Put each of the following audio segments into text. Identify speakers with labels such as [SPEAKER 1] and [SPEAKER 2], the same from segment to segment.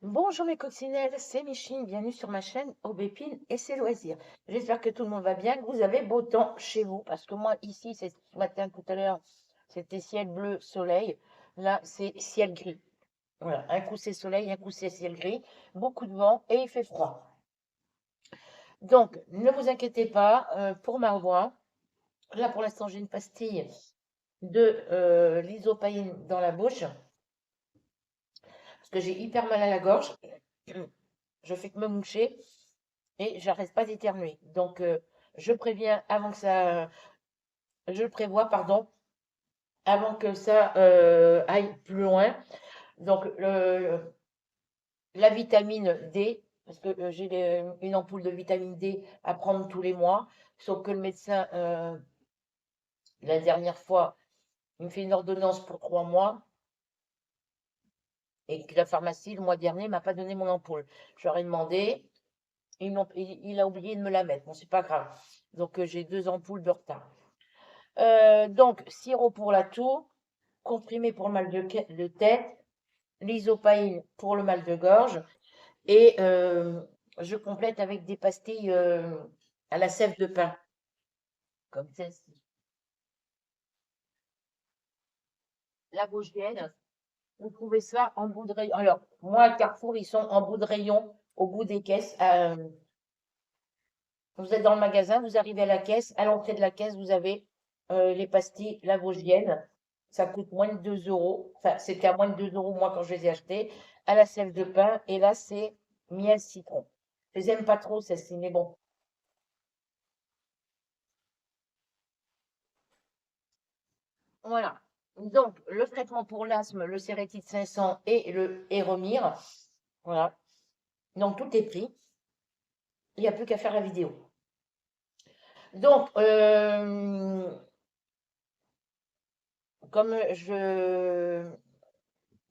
[SPEAKER 1] Bonjour mes coccinelles, c'est Micheline, bienvenue sur ma chaîne Aubépine et ses loisirs. J'espère que tout le monde va bien, que vous avez beau temps chez vous, parce que moi ici, c'est ce matin tout à l'heure, c'était ciel bleu, soleil, là c'est ciel gris. Voilà, un coup c'est soleil, un coup c'est ciel gris, beaucoup de vent et il fait froid. Donc ne vous inquiétez pas pour ma voix. Là pour l'instant j'ai une pastille de lysopaïne dans la bouche, parce que j'ai hyper mal à la gorge, je fais que me moucher. Et j'arrête pas d'éternuer. Donc, je préviens avant que ça, je le prévois, pardon, avant que ça aille plus loin. Donc, la vitamine D, parce que j'ai une ampoule de vitamine D à prendre tous les mois, sauf que le médecin, la dernière fois, il me fait une ordonnance pour 3 mois et que la pharmacie, le mois dernier, m'a pas donné mon ampoule. Je leur ai demandé, il a oublié de me la mettre. Bon, c'est pas grave. Donc, j'ai 2 ampoules de retard. Donc, sirop pour la toux, comprimé pour le mal de tête, l'isopaïne pour le mal de gorge, et je complète avec des pastilles à la sève de pin, comme celle-ci. La Vosgienne, vous trouvez ça en bout de rayon. Alors, moi, à Carrefour, ils sont en bout de rayon, au bout des caisses. Vous êtes dans le magasin, vous arrivez à la caisse, à l'entrée de la caisse, vous avez les pastilles La Vosgienne. Ça coûte moins de 2 euros. Enfin, c'était à moins de 2 euros, moi, quand je les ai achetées. À la sève de pain. Et là, c'est miel citron. Je les aime pas trop, celles-ci, mais bon. Voilà. Donc, le traitement pour l'asthme, le Sérétide 500 et le Héromir. Voilà. Donc, tout est pris. Il n'y a plus qu'à faire la vidéo. Donc, comme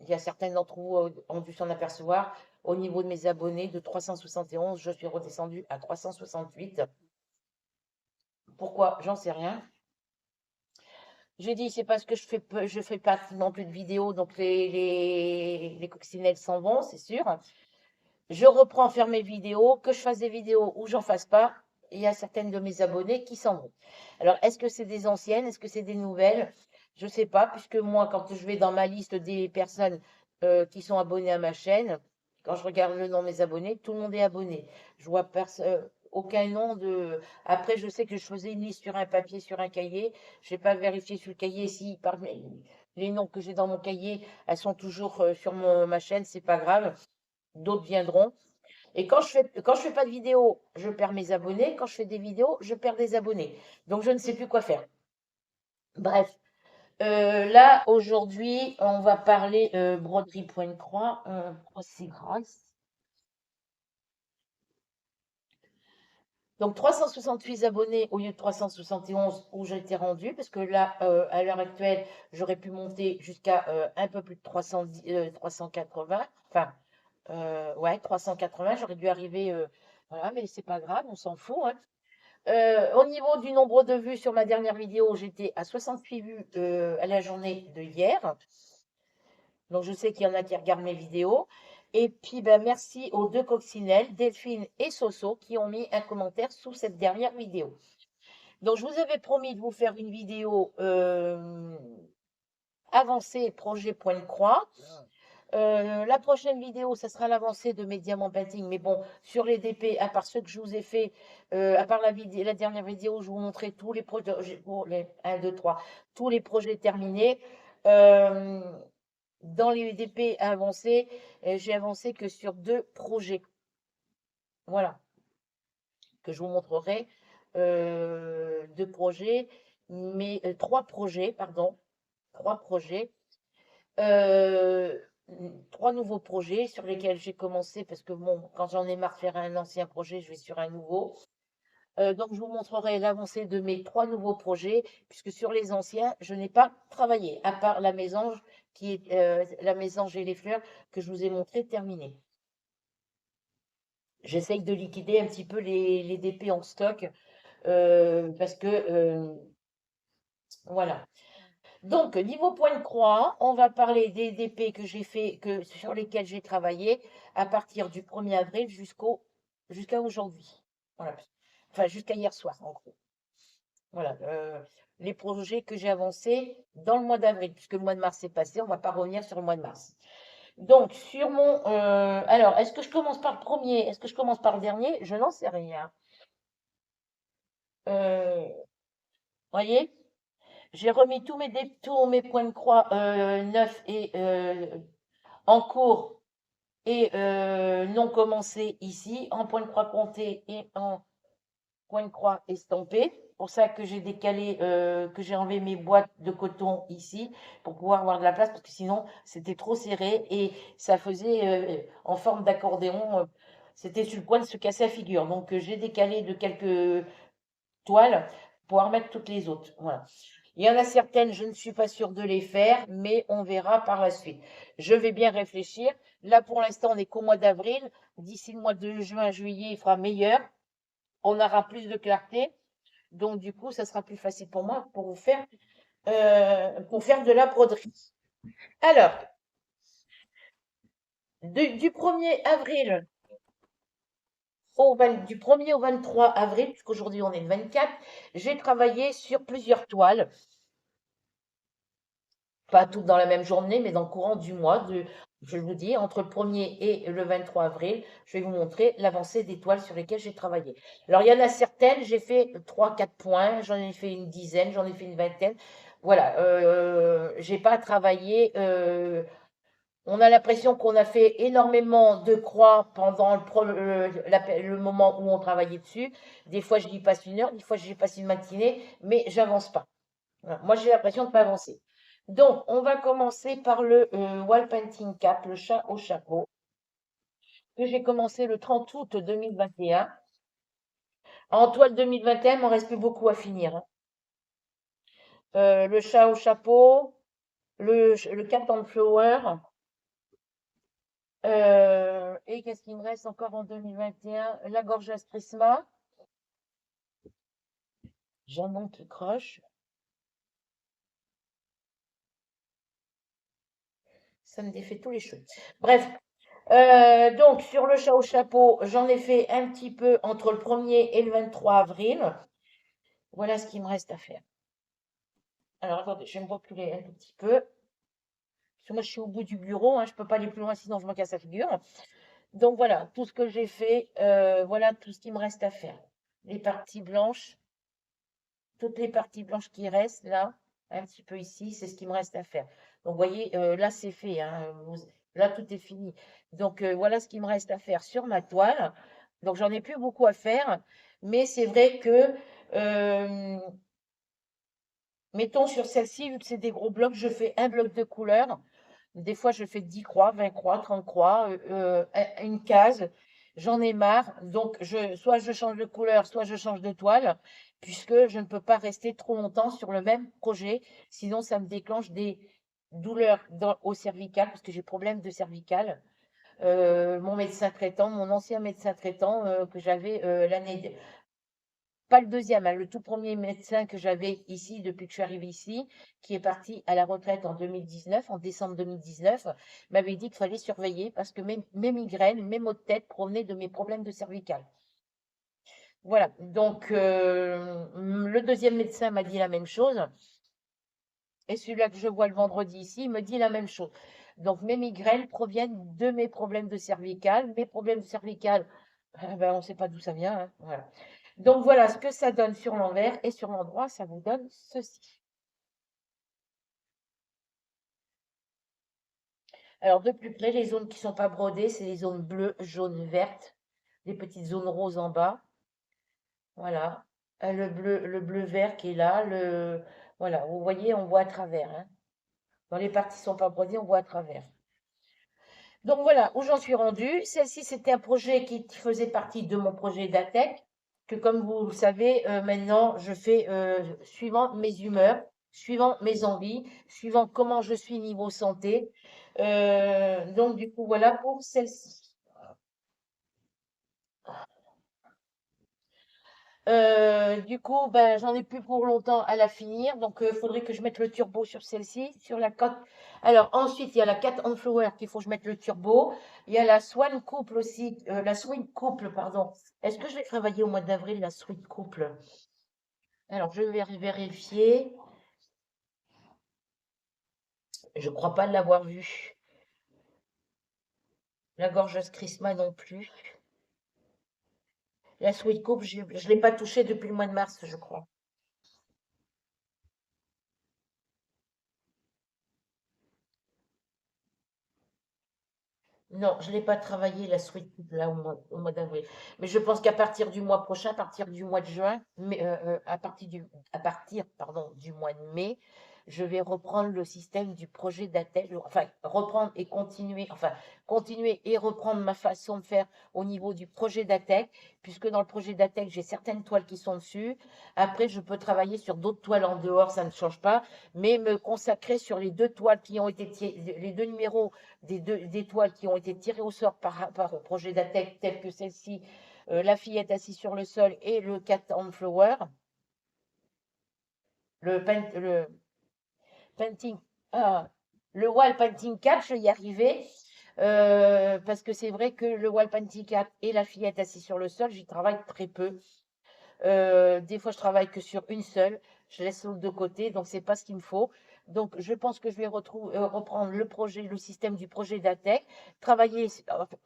[SPEAKER 1] il y a certains d'entre vous ont dû s'en apercevoir. Au niveau de mes abonnés, de 371, je suis redescendue à 368. Pourquoi? J'en sais rien. J'ai dit, c'est parce que je fais pas non plus de vidéos, donc les coccinelles s'en vont, c'est sûr. Je reprends à faire mes vidéos, que je fasse des vidéos ou j'en fasse pas. Il y a certaines de mes abonnés qui s'en vont. Alors, est-ce que c'est des anciennes? Est-ce que c'est des nouvelles? Je sais pas, puisque moi, quand je vais dans ma liste des personnes qui sont abonnées à ma chaîne, quand je regarde le nom de mes abonnés, tout le monde est abonné. Je vois aucun nom de. Après, je sais que je faisais une liste sur un papier, sur un cahier. Je n'ai pas vérifié sur le cahier si parmi les noms que j'ai dans mon cahier, elles sont toujours sur ma chaîne, c'est pas grave. D'autres viendront. Et quand je fais pas de vidéos, je perds mes abonnés. Quand je fais des vidéos, je perds des abonnés. Donc, je ne sais plus quoi faire. Bref, là, aujourd'hui, on va parler broderie point croix. Oh, c'est grâce. Donc, 368 abonnés au lieu de 371 où j'ai été rendue, parce que là, à l'heure actuelle, j'aurais pu monter jusqu'à un peu plus de 310, 380. Enfin, ouais, 380, j'aurais dû arriver. Voilà, mais c'est pas grave, on s'en fout, hein. Au niveau du nombre de vues sur ma dernière vidéo, j'étais à 68 vues à la journée de hier. Donc je sais qu'il y en a qui regardent mes vidéos. Et puis ben, merci aux 2 coccinelles, Delphine et Soso, qui ont mis un commentaire sous cette dernière vidéo. Donc je vous avais promis de vous faire une vidéo avancée projet point de croix. La prochaine vidéo, ça sera l'avancée de mes diamants painting. Mais bon, sur les DP, à part ceux que je vous ai fait, à part la dernière vidéo où je vous montrais tous les projets, pour les 1, 2, 3, tous les projets terminés. euh, dans les DP avancés, j'ai avancé que sur 2 projets. Voilà, que je vous montrerai. 2 projets, mais 3 projets, pardon. 3 projets. Euh, 3 nouveaux projets sur lesquels j'ai commencé parce que bon, quand j'en ai marre de faire un ancien projet, je vais sur un nouveau. Donc je vous montrerai l'avancée de mes 3 nouveaux projets puisque sur les anciens, je n'ai pas travaillé, à part la mésange qui est la mésange et les fleurs que je vous ai montré terminée. J'essaye de liquider un petit peu les DP en stock parce que voilà. Donc, niveau point de croix, on va parler des DP que j'ai fait, sur lesquels j'ai travaillé à partir du 1er avril jusqu'à aujourd'hui. Voilà. Enfin, jusqu'à hier soir, en gros. Voilà. Les projets que j'ai avancés dans le mois d'avril, puisque le mois de mars est passé, on ne va pas revenir sur le mois de mars. Donc, sur mon. Alors, est-ce que je commence par le premier? Est-ce que je commence par le dernier? Je n'en sais rien. Voyez? J'ai remis tous mes points de croix neufs et en cours et non commencés ici, en point de croix compté et en point de croix estampé. Pour ça que j'ai décalé, que j'ai enlevé mes boîtes de coton ici pour pouvoir avoir de la place parce que sinon c'était trop serré et ça faisait en forme d'accordéon. C'était sur le point de se casser la figure. Donc j'ai décalé de quelques toiles pour pouvoir mettre toutes les autres. Voilà. Il y en a certaines, je ne suis pas sûre de les faire, mais on verra par la suite. Je vais bien réfléchir. Là, pour l'instant, on n'est qu'au mois d'avril. D'ici le mois de juin, juillet, il fera meilleur. On aura plus de clarté. Donc, du coup, ça sera plus facile pour moi pour faire de la broderie. Alors, du 1er avril du 1er au 23 avril, puisqu'aujourd'hui on est le 24, j'ai travaillé sur plusieurs toiles. Pas toutes dans la même journée, mais dans le courant du mois, je vous dis, entre le 1er et le 23 avril, je vais vous montrer l'avancée des toiles sur lesquelles j'ai travaillé. Alors, il y en a certaines, j'ai fait 3-4 points, j'en ai fait une dizaine, j'en ai fait une vingtaine. Voilà, j'ai pas travaillé. On a l'impression qu'on a fait énormément de croix pendant le moment où on travaillait dessus. Des fois, j'y passe une heure, des fois, j'y passe une matinée, mais j'avance pas. Voilà. Moi, j'ai l'impression de ne pas avancer. Donc, on va commencer par le Wall Painting Cap, le chat au chapeau, que j'ai commencé le 30 août 2021. En toile 2021, il m'en reste plus beaucoup à finir, hein. Le chat au chapeau, le cat and flower. Et qu'est-ce qu'il me reste encore en 2021? La gorgeous Prisma. Jambon qui croche. Ça me défait tous les cheveux. Bref, donc, sur le chat au chapeau, j'en ai fait un petit peu entre le 1er et le 23 avril. Voilà ce qu'il me reste à faire. Alors, attendez, je vais me reculer un tout petit peu. Parce que moi, je suis au bout du bureau, hein, je ne peux pas aller plus loin, sinon je me casse la figure. Donc, voilà, tout ce que j'ai fait, voilà tout ce qui me reste à faire. Les parties blanches, toutes les parties blanches qui restent, là, un petit peu ici, c'est ce qui me reste à faire. Donc, vous voyez, là, c'est fait, hein, là, tout est fini. Donc, voilà ce qui me reste à faire sur ma toile. Donc, j'en ai plus beaucoup à faire, mais c'est vrai que, mettons sur celle-ci, vu que c'est des gros blocs, je fais un bloc de couleur. Des fois, je fais 10 croix, 20 croix, 30 croix, une case. J'en ai marre. Donc, soit je change de couleur, soit je change de toile, puisque je ne peux pas rester trop longtemps sur le même projet. Sinon, ça me déclenche des douleurs au cervical, parce que j'ai problème de cervical. Mon médecin traitant, mon ancien médecin traitant que j'avais l'année, pas le deuxième, hein, le tout premier médecin que j'avais ici depuis que je suis arrivée ici, qui est parti à la retraite en 2019, en décembre 2019, m'avait dit qu'il fallait surveiller parce que mes migraines, mes maux de tête provenaient de mes problèmes de cervical. Voilà, donc le deuxième médecin m'a dit la même chose. Et celui-là que je vois le vendredi ici, il me dit la même chose. Donc mes migraines proviennent de mes problèmes de cervical. Mes problèmes de cervical, ben, on ne sait pas d'où ça vient, hein, voilà. Donc voilà ce que ça donne sur l'envers et sur l'endroit, ça vous donne ceci. Alors de plus près, les zones qui ne sont pas brodées, c'est les zones bleues, jaunes, vertes, des petites zones roses en bas. Voilà. Le bleu vert qui est là, voilà, vous voyez, on voit à travers, hein. Dans les parties qui ne sont pas brodées, on voit à travers. Donc voilà où j'en suis rendue. Celle-ci, c'était un projet qui faisait partie de mon projet d'ATEC, que comme vous le savez, maintenant, je fais suivant mes humeurs, suivant mes envies, suivant comment je suis niveau santé. Donc du coup, voilà pour celle-ci. Du coup, ben, j'en ai plus pour longtemps à la finir. Donc, il faudrait que je mette le turbo sur celle-ci, sur la cote. Alors, ensuite, il y a la Cat on Flower qu'il faut que je mette le turbo. Il y a la Swan Couple aussi, la Sweet Couple, pardon. Est-ce que je vais travailler au mois d'avril, la Sweet Couple? Alors, je vais vérifier. Je crois pas l'avoir vue. La Gorgeous Christmas non plus. La Sweet Couple, je ne l'ai pas touchée depuis le mois de mars, je crois. Non, je ne l'ai pas travaillé la Sweet Poop là au mois d'avril. Mais je pense qu'à partir du mois prochain, à partir du mois de juin, mais à partir, pardon, du mois de mai, je vais reprendre le système du projet d'ATEC, enfin reprendre et continuer, enfin continuer et reprendre ma façon de faire au niveau du projet d'ATEC, puisque dans le projet d'ATEC, j'ai certaines toiles qui sont dessus. Après, je peux travailler sur d'autres toiles en dehors, ça ne change pas, mais me consacrer sur les deux toiles qui ont été, les deux numéros des toiles qui ont été tirées au sort par projet d'ATEC, telles que celle-ci, La fillette assise sur le sol et le Cat on Flower, le painting, ah, le wall painting cap, je vais y arriver. Parce que c'est vrai que le wall painting cap et la fillette assise sur le sol, j'y travaille très peu. Des fois, je travaille que sur une seule. Je laisse l'autre de côté, donc c'est pas ce qu'il me faut. Donc, je pense que je vais reprendre le projet, le système du projet d'ATEC, travailler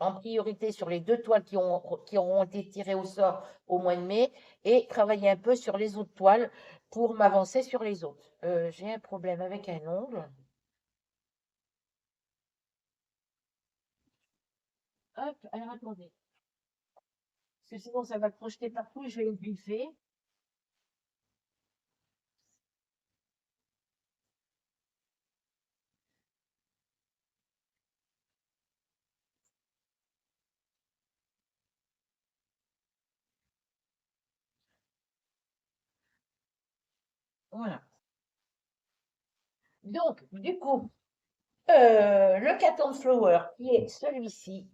[SPEAKER 1] en priorité sur les deux toiles qui auront été tirées au sort au mois de mai et travailler un peu sur les autres toiles pour m'avancer sur les autres. J'ai un problème avec un ongle. Hop, alors attendez, parce que sinon ça va projeter partout et je vais le griffer. Voilà. Donc, du coup, le Cat Flower, qui est celui-ci,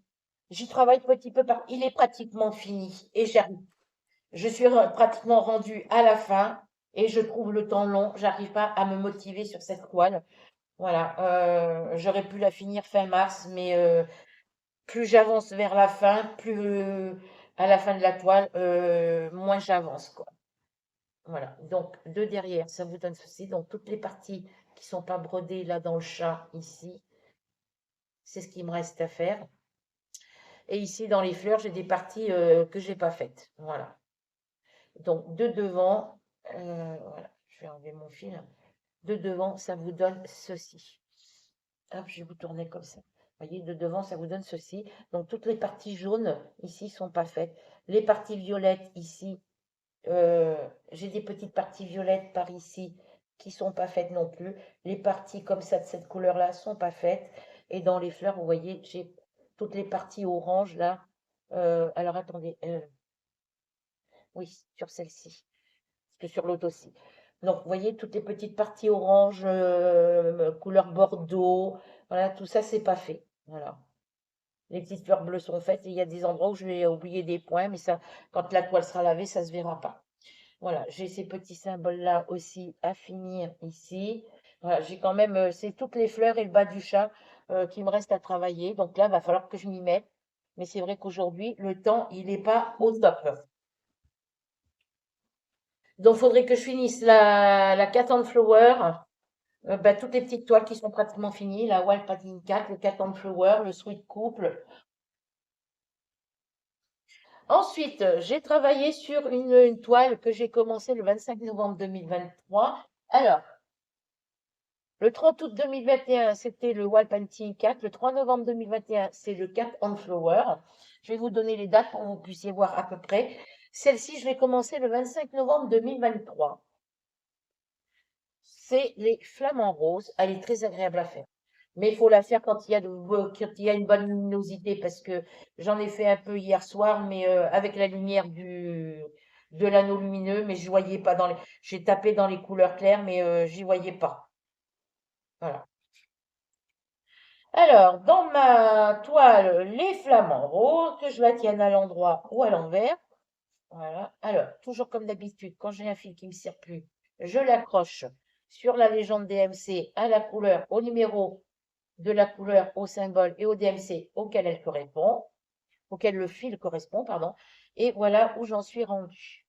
[SPEAKER 1] j'y travaille petit peu par. Il est pratiquement fini et j'arrive. Je suis pratiquement rendue à la fin et je trouve le temps long. J'arrive pas à me motiver sur cette toile. Voilà, j'aurais pu la finir fin mars, mais plus j'avance vers la fin, plus à la fin de la toile, moins j'avance, quoi. Voilà, donc de derrière, ça vous donne ceci. Donc toutes les parties qui sont pas brodées là dans le chat, ici, c'est ce qu'il me reste à faire. Et ici, dans les fleurs, j'ai des parties que j'ai pas faites. Voilà. Donc, de devant, voilà, je vais enlever mon fil. De devant, ça vous donne ceci. Hop, je vais vous tourner comme ça. Vous voyez, de devant, ça vous donne ceci. Donc, toutes les parties jaunes, ici, sont pas faites. Les parties violettes, ici, j'ai des petites parties violettes par ici qui sont pas faites non plus. Les parties comme ça, de cette couleur-là, sont pas faites. Et dans les fleurs, vous voyez, j'ai toutes les parties orange, là. Alors, attendez. Oui, sur celle-ci. Parce que sur l'autre aussi. Donc, vous voyez, toutes les petites parties orange, couleur bordeaux, voilà, tout ça, c'est pas fait. Voilà. Les petites fleurs bleues sont faites et il y a des endroits où je vais oublier des points, mais ça, quand la toile sera lavée, ça se verra pas. Voilà, j'ai ces petits symboles-là aussi à finir ici. Voilà, j'ai quand même, c'est toutes les fleurs et le bas du chat qui me reste à travailler. Donc là, il va falloir que je m'y mette. Mais c'est vrai qu'aujourd'hui, le temps, il n'est pas au top. Donc, il faudrait que je finisse la Cat and Flower, bah, toutes les petites toiles qui sont pratiquement finies, la Wild Pattern Cat, le Cat and Flower, le Sweet Couple. Ensuite, j'ai travaillé sur une toile que j'ai commencé le 25 novembre 2023. Alors, le 30 août 2021, c'était le Wild Painting Cat. Le 3 novembre 2021, c'est le Cat on Flower. Je vais vous donner les dates pour que vous puissiez voir à peu près. Celle-ci, je vais commencer le 25 novembre 2023. C'est les flamants roses. Elle est très agréable à faire. Mais il faut la faire quand quand il y a une bonne luminosité parce que j'en ai fait un peu hier soir, mais avec la lumière de l'anneau lumineux, mais je voyais pas j'ai tapé dans les couleurs claires, mais j'y voyais pas. Voilà. Alors, dans ma toile, les flamants roses, que je la tienne à l'endroit ou à l'envers. Voilà. Alors, toujours comme d'habitude, quand j'ai un fil qui ne me sert plus, je l'accroche sur la légende DMC à la couleur, au numéro de la couleur, au symbole et au DMC auquel elle correspond, auquel le fil correspond, pardon. Et voilà où j'en suis rendue.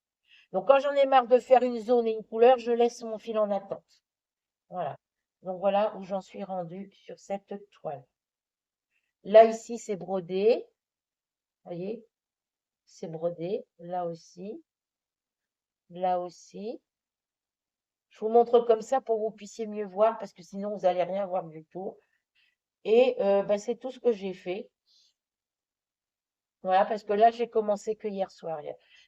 [SPEAKER 1] Donc, quand j'en ai marre de faire une zone et une couleur, je laisse mon fil en attente. Voilà. Donc, voilà où j'en suis rendue sur cette toile. Là, ici, c'est brodé. Vous voyez, c'est brodé. Là aussi. Là aussi. Je vous montre comme ça pour que vous puissiez mieux voir, parce que sinon, vous n'allez rien voir du tout. Et bah, c'est tout ce que j'ai fait. Voilà, parce que là, j'ai commencé que hier soir.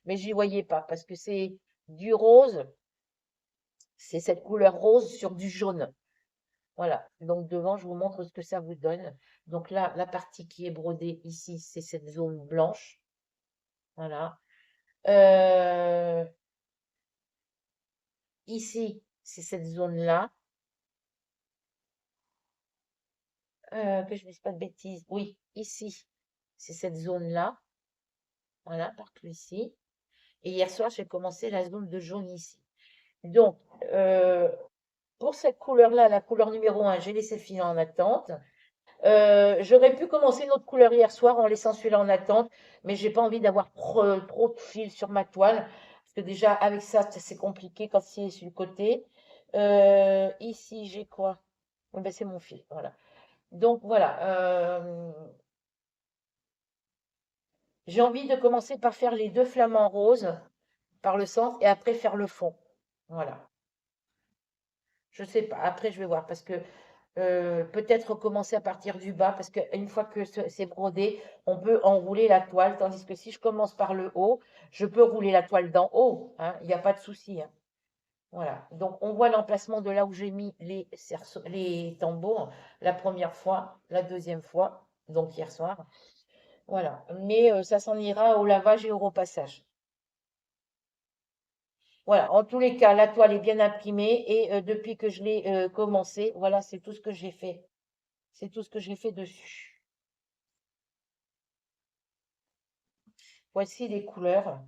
[SPEAKER 1] Mais j'y voyais pas, parce que c'est du rose. C'est cette couleur rose sur du jaune. Voilà. Donc devant, je vous montre ce que ça vous donne. Donc là, la partie qui est brodée ici, c'est cette zone blanche. Voilà. Euh, ici, c'est cette zone-là. Que je ne dise pas de bêtises. Oui, ici, c'est cette zone-là. Voilà, partout ici. Et hier soir, j'ai commencé la zone de jaune ici. Donc, euh, pour cette couleur-là, la couleur numéro 1, j'ai laissé le fil en attente. J'aurais pu commencer une autre couleur hier soir en laissant celui-là en attente, mais j'ai pas envie d'avoir trop de fil sur ma toile, parce que déjà avec ça, c'est compliqué quand c'est sur le côté. Ici, j'ai quoi? Oh, ben, c'est mon fil, voilà. Donc voilà, j'ai envie de commencer par faire les deux flamants roses par le centre et après faire le fond. Voilà. Je sais pas. Après, je vais voir parce que peut-être commencer à partir du bas parce qu'une fois que c'est brodé, on peut enrouler la toile. Tandis que si je commence par le haut, je peux rouler la toile d'en haut, hein, il n'y a pas de souci, hein. Voilà. Donc, on voit l'emplacement de là où j'ai mis les tambours la première fois, la deuxième fois, donc hier soir. Voilà. Mais ça s'en ira au lavage et au repassage. Voilà, en tous les cas, la toile est bien imprimée et depuis que je l'ai commencé, voilà, c'est tout ce que j'ai fait. C'est tout ce que j'ai fait dessus. Voici les couleurs.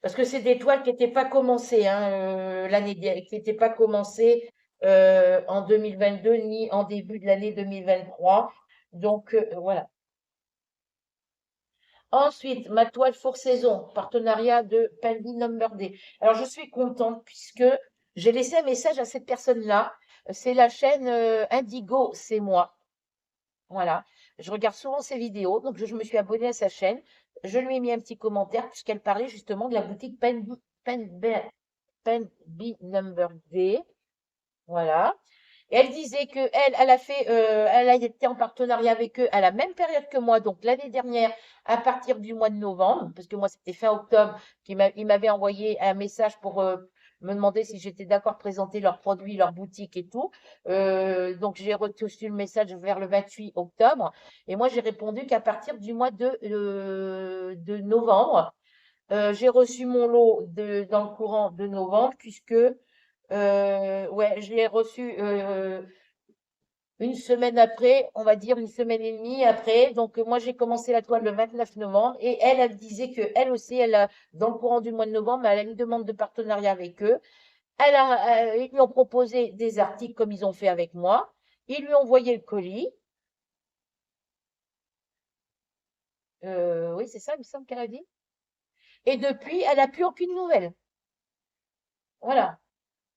[SPEAKER 1] Parce que c'est des toiles qui n'étaient pas commencées hein, qui n'étaient pas commencées en 2022 ni en début de l'année 2023. Donc voilà. Ensuite, ma toile Four Saison, partenariat de Pendy Number Day. Alors je suis contente puisque j'ai laissé un message à cette personne-là. C'est la chaîne Indigo, c'est moi. Voilà. Je regarde souvent ses vidéos, donc je me suis abonnée à sa chaîne. Je lui ai mis un petit commentaire puisqu'elle parlait justement de la boutique Pen Number D. Voilà. Et elle disait que elle a fait, elle a été en partenariat avec eux à la même période que moi, donc l'année dernière, à partir du mois de novembre, parce que moi c'était fin octobre, il m'avait envoyé un message pour me demander si j'étais d'accord de présenter leurs produits, leur boutique et tout. Donc j'ai reçu le message vers le 28 octobre, et moi j'ai répondu qu'à partir du mois de novembre, j'ai reçu mon lot dans le courant de novembre, puisque ouais, je l'ai reçu une semaine après, on va dire une semaine et demie après. Donc moi j'ai commencé la toile le 29 novembre et elle disait que elle aussi, elle a, dans le courant du mois de novembre, elle a une demande de partenariat avec eux. Ils lui ont proposé des articles comme ils ont fait avec moi. Ils lui ont envoyé le colis. Oui, c'est ça, il me semble qu'elle a dit. Et depuis, elle n'a plus aucune nouvelle. Voilà.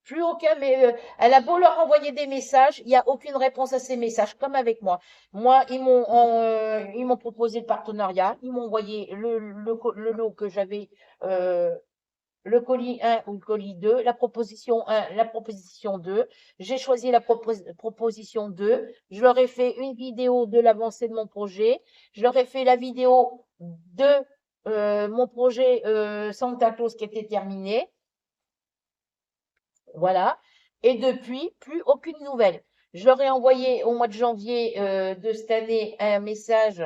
[SPEAKER 1] Plus aucun, mais elle a beau leur envoyer des messages, il n'y a aucune réponse à ces messages, comme avec moi. Moi, ils m'ont proposé le partenariat, ils m'ont envoyé le lot que j'avais, euh, le colis 1 ou le colis 2, la proposition 1, la proposition 2. J'ai choisi la proposition 2. Je leur ai fait une vidéo de l'avancée de mon projet. Je leur ai fait la vidéo de mon projet Santa Claus qui était terminé. Voilà. Et depuis, plus aucune nouvelle. Je leur ai envoyé au mois de janvier de cette année un message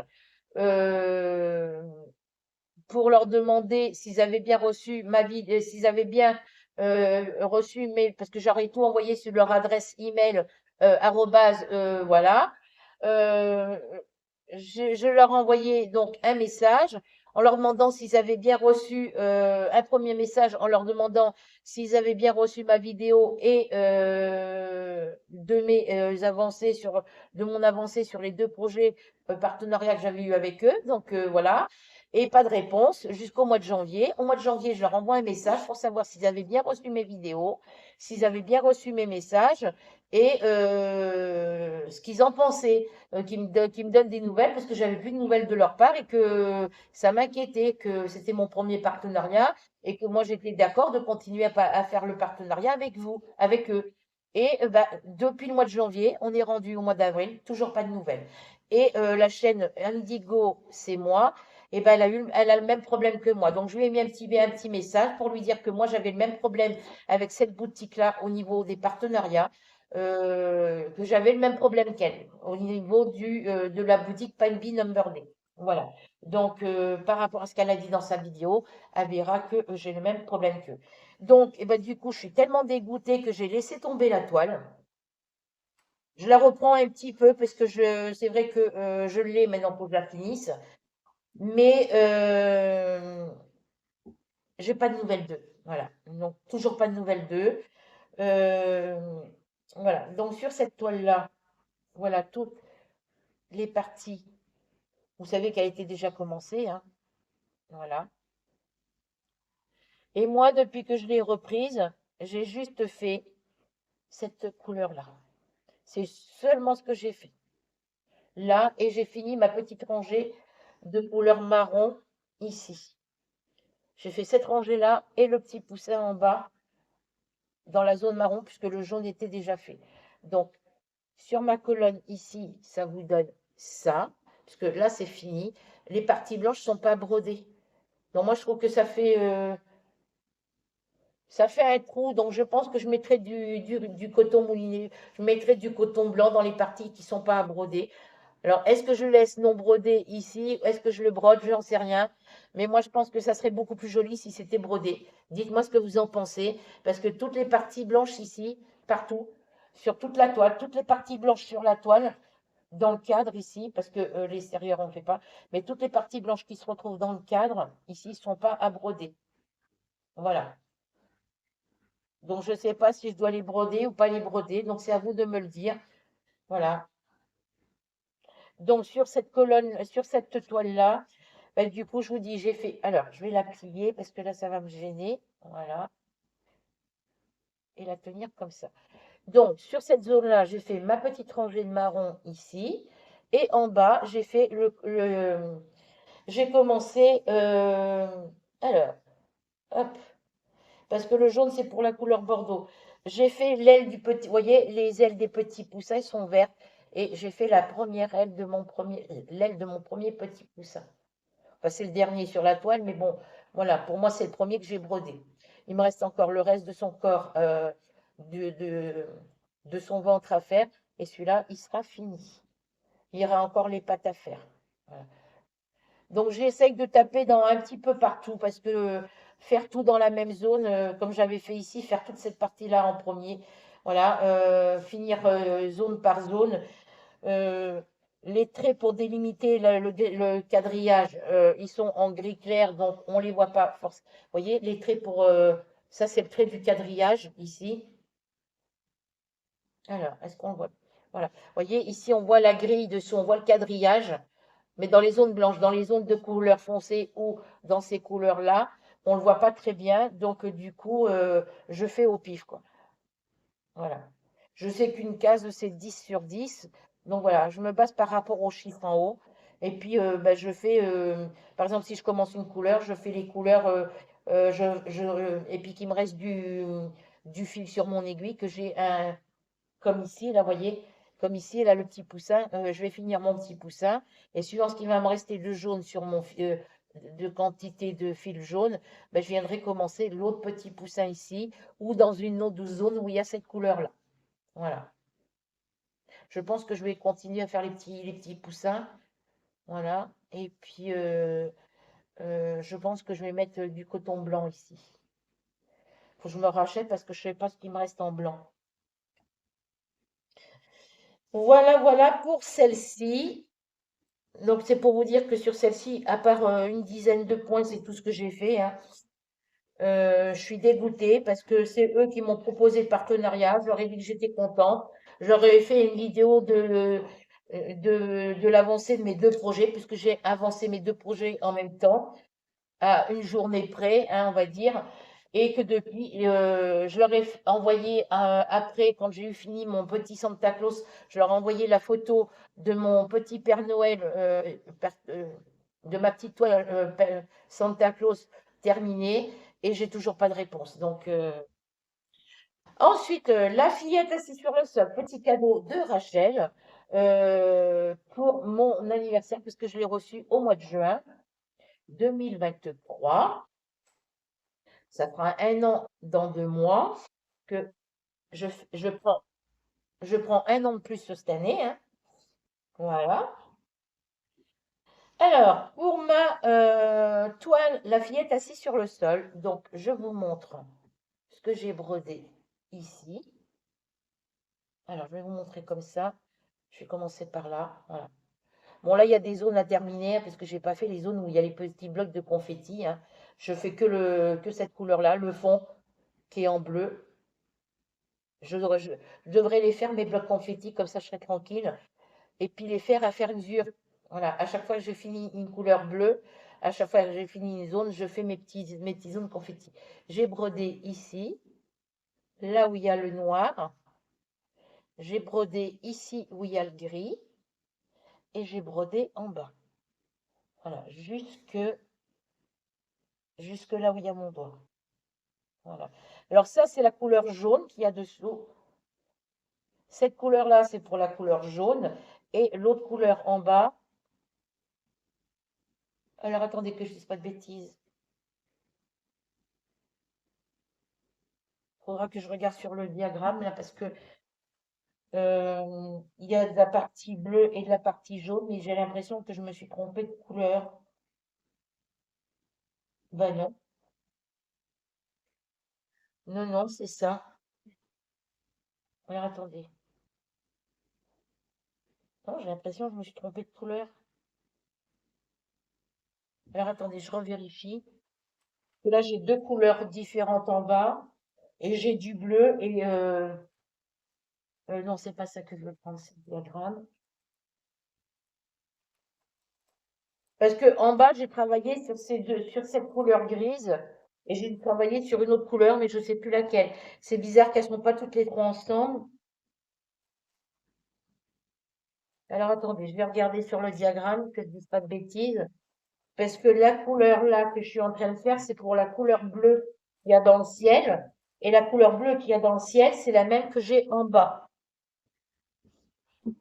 [SPEAKER 1] euh, pour leur demander s'ils avaient bien reçu ma vie, s'ils avaient bien reçu mes, parce que j'aurais tout envoyé sur leur adresse email arrobase, voilà. Euh, je leur envoyais donc un message en leur demandant s'ils avaient bien reçu un premier message en leur demandant s'ils avaient bien reçu ma vidéo et de mes avancées de mon avancée sur les deux projets partenariats que j'avais eu avec eux. Donc voilà. Et pas de réponse jusqu'au mois de janvier. Au mois de janvier, je leur envoie un message pour savoir s'ils avaient bien reçu mes vidéos, s'ils avaient bien reçu mes messages et ce qu'ils en pensaient qui me donnent des nouvelles parce que j'avais plus de nouvelles de leur part et que ça m'inquiétait, que c'était mon premier partenariat et que moi j'étais d'accord de continuer à faire le partenariat avec vous, avec eux. Et bah, depuis le mois de janvier, on est rendu au mois d'avril, toujours pas de nouvelles. Et la chaîne Indigo, c'est moi, et ben elle a le même problème que moi. Donc je lui ai mis un petit message pour lui dire que moi j'avais le même problème avec cette boutique-là au niveau des partenariats que j'avais le même problème qu'elle au niveau de la boutique Pine Bee Number Day. Voilà. Donc, par rapport à ce qu'elle a dit dans sa vidéo, elle verra que j'ai le même problème qu'eux. Donc, et ben, du coup, je suis tellement dégoûtée que j'ai laissé tomber la toile. Je la reprends un petit peu parce que c'est vrai que je l'ai maintenant pour que je la finisse. Mais j'ai pas de nouvelles d'eux. Voilà. Donc, toujours pas de nouvelles d'eux. Euh, voilà. Donc, sur cette toile-là, voilà toutes les parties. Vous savez qu'elle était déjà commencée, hein. Voilà. Et moi, depuis que je l'ai reprise, j'ai juste fait cette couleur-là. C'est seulement ce que j'ai fait. Là, et j'ai fini ma petite rangée de couleur marron ici. J'ai fait cette rangée-là et le petit poussin en bas dans la zone marron puisque le jaune était déjà fait. Donc, sur ma colonne ici, ça vous donne ça, puisque là, c'est fini. Les parties blanches ne sont pas brodées. Donc, moi, je trouve que ça fait un trou, donc je pense que je mettrai du coton mouliné, je mettrai du coton blanc dans les parties qui ne sont pas à broder. Alors, est-ce que je laisse non brodé ici? Est-ce que je le brode? Je n'en sais rien. Mais moi, je pense que ça serait beaucoup plus joli si c'était brodé. Dites-moi ce que vous en pensez, parce que toutes les parties blanches ici, partout, sur toute la toile, toutes les parties blanches sur la toile, dans le cadre ici, parce que l'extérieur on ne fait pas, mais toutes les parties blanches qui se retrouvent dans le cadre, ici, ne sont pas à broder. Voilà. Donc, je ne sais pas si je dois les broder ou pas les broder. Donc, c'est à vous de me le dire. Voilà. Donc, sur cette colonne, sur cette toile-là, ben, du coup, je vous dis, j'ai fait. Alors, je vais la plier parce que là, ça va me gêner. Voilà. Et la tenir comme ça. Donc, sur cette zone-là, j'ai fait ma petite rangée de marron ici. Et en bas, j'ai fait j'ai commencé. Alors, hop. Parce que le jaune, c'est pour la couleur bordeaux. J'ai fait l'aile du petit, vous voyez, les ailes des petits poussins sont vertes. Et j'ai fait la première l'aile de mon premier petit poussin. Enfin, c'est le dernier sur la toile, mais bon, voilà, pour moi, c'est le premier que j'ai brodé. Il me reste encore le reste de son corps, de, de, de son ventre à faire. Et celui-là, il sera fini. Il y aura encore les pattes à faire. Voilà. Donc j'essaye de taper dans un petit peu partout parce que faire tout dans la même zone, comme j'avais fait ici, faire toute cette partie-là en premier, voilà, finir zone par zone. Euh, les traits pour délimiter le quadrillage, ils sont en gris clair, donc on ne les voit pas forcément. Vous voyez, les traits pour... ça, c'est le trait du quadrillage, ici. Alors, est-ce qu'on voit? Voilà. Vous voyez, ici, on voit la grille dessous, on voit le quadrillage. Mais dans les zones blanches, dans les zones de couleur foncée ou dans ces couleurs-là, on ne le voit pas très bien. Donc, du coup, je fais au pif, quoi. Voilà. Je sais qu'une case, c'est 10 sur 10. Donc, voilà, je me base par rapport aux chiffres en haut. Et puis, bah, je fais, par exemple, si je commence une couleur, je fais les couleurs, et puis qu'il me reste du fil sur mon aiguille, que j'ai comme ici, là, vous voyez, comme ici, là, le petit poussin, je vais finir mon petit poussin, et suivant ce qui va me rester de jaune sur de quantité de fil jaune, ben, je viendrai commencer l'autre petit poussin ici, ou dans une autre zone où il y a cette couleur-là. Voilà. Je pense que je vais continuer à faire les petits poussins. Voilà. Et puis, je pense que je vais mettre du coton blanc ici. Faut que je me rachète parce que je ne sais pas ce qui me reste en blanc. Voilà, voilà pour celle-ci. Donc, c'est pour vous dire que sur celle-ci, à part une dizaine de points, c'est tout ce que j'ai fait, hein. Je suis dégoûtée parce que c'est eux qui m'ont proposé le partenariat. Je leur ai dit que j'étais contente. Je leur ai fait une vidéo de l'avancée de mes deux projets, puisque j'ai avancé mes deux projets en même temps, à une journée près, hein, on va dire. Et que depuis, je leur ai envoyé, après, quand j'ai eu fini mon petit Santa Claus, je leur ai envoyé la photo de mon petit Père Noël, de ma petite toile Santa Claus terminée, et j'ai toujours pas de réponse. Donc, ensuite, la fillette assise sur le sol, petit cadeau de Rachel pour mon anniversaire, puisque je l'ai reçu au mois de juin 2023. Ça fera un an dans 2 mois que je, je prends, je prends un an de plus cette année, hein. Voilà. Alors, pour ma toile, la fillette assise sur le sol, donc je vous montre ce que j'ai brodé ici. Alors, je vais vous montrer comme ça. Je vais commencer par là. Voilà. Bon, là, il y a des zones à terminer, hein, parce que j'ai pas fait les zones où il y a les petits blocs de confetti, hein. Je fais que cette couleur-là, le fond qui est en bleu. Je devrais les faire, mes blocs confetti, comme ça je serai tranquille. Et puis les faire à faire usure. Voilà, à chaque fois que je finis une couleur bleue, à chaque fois que j'ai fini une zone, je fais mes petits zones confetti. J'ai brodé ici, là où il y a le noir. J'ai brodé ici où il y a le gris. Et j'ai brodé en bas. Voilà, jusque là où il y a mon doigt. Voilà. Alors ça, c'est la couleur jaune qu'il y a dessous. Cette couleur-là, c'est pour la couleur jaune. Et l'autre couleur en bas. Alors attendez que je ne dise pas de bêtises. Il faudra que je regarde sur le diagramme là parce que il y a de la partie bleue et de la partie jaune, mais j'ai l'impression que je me suis trompée de couleur. Ben non, non, non, c'est ça. Alors attendez. Non, j'ai l'impression que je me suis trompée de couleur. Alors attendez, je revérifie. Là, j'ai deux couleurs différentes en bas et j'ai du bleu et non, c'est pas ça que je veux prendre, c'est le diagramme. Parce que en bas, j'ai travaillé sur cette couleur grise et j'ai travaillé sur une autre couleur, mais je sais plus laquelle. C'est bizarre qu'elles ne sont pas toutes les trois ensemble. Alors attendez, je vais regarder sur le diagramme, que je ne dise pas de bêtises. Parce que la couleur là que je suis en train de faire, c'est pour la couleur bleue qu'il y a dans le ciel. Et la couleur bleue qu'il y a dans le ciel, c'est la même que j'ai en bas.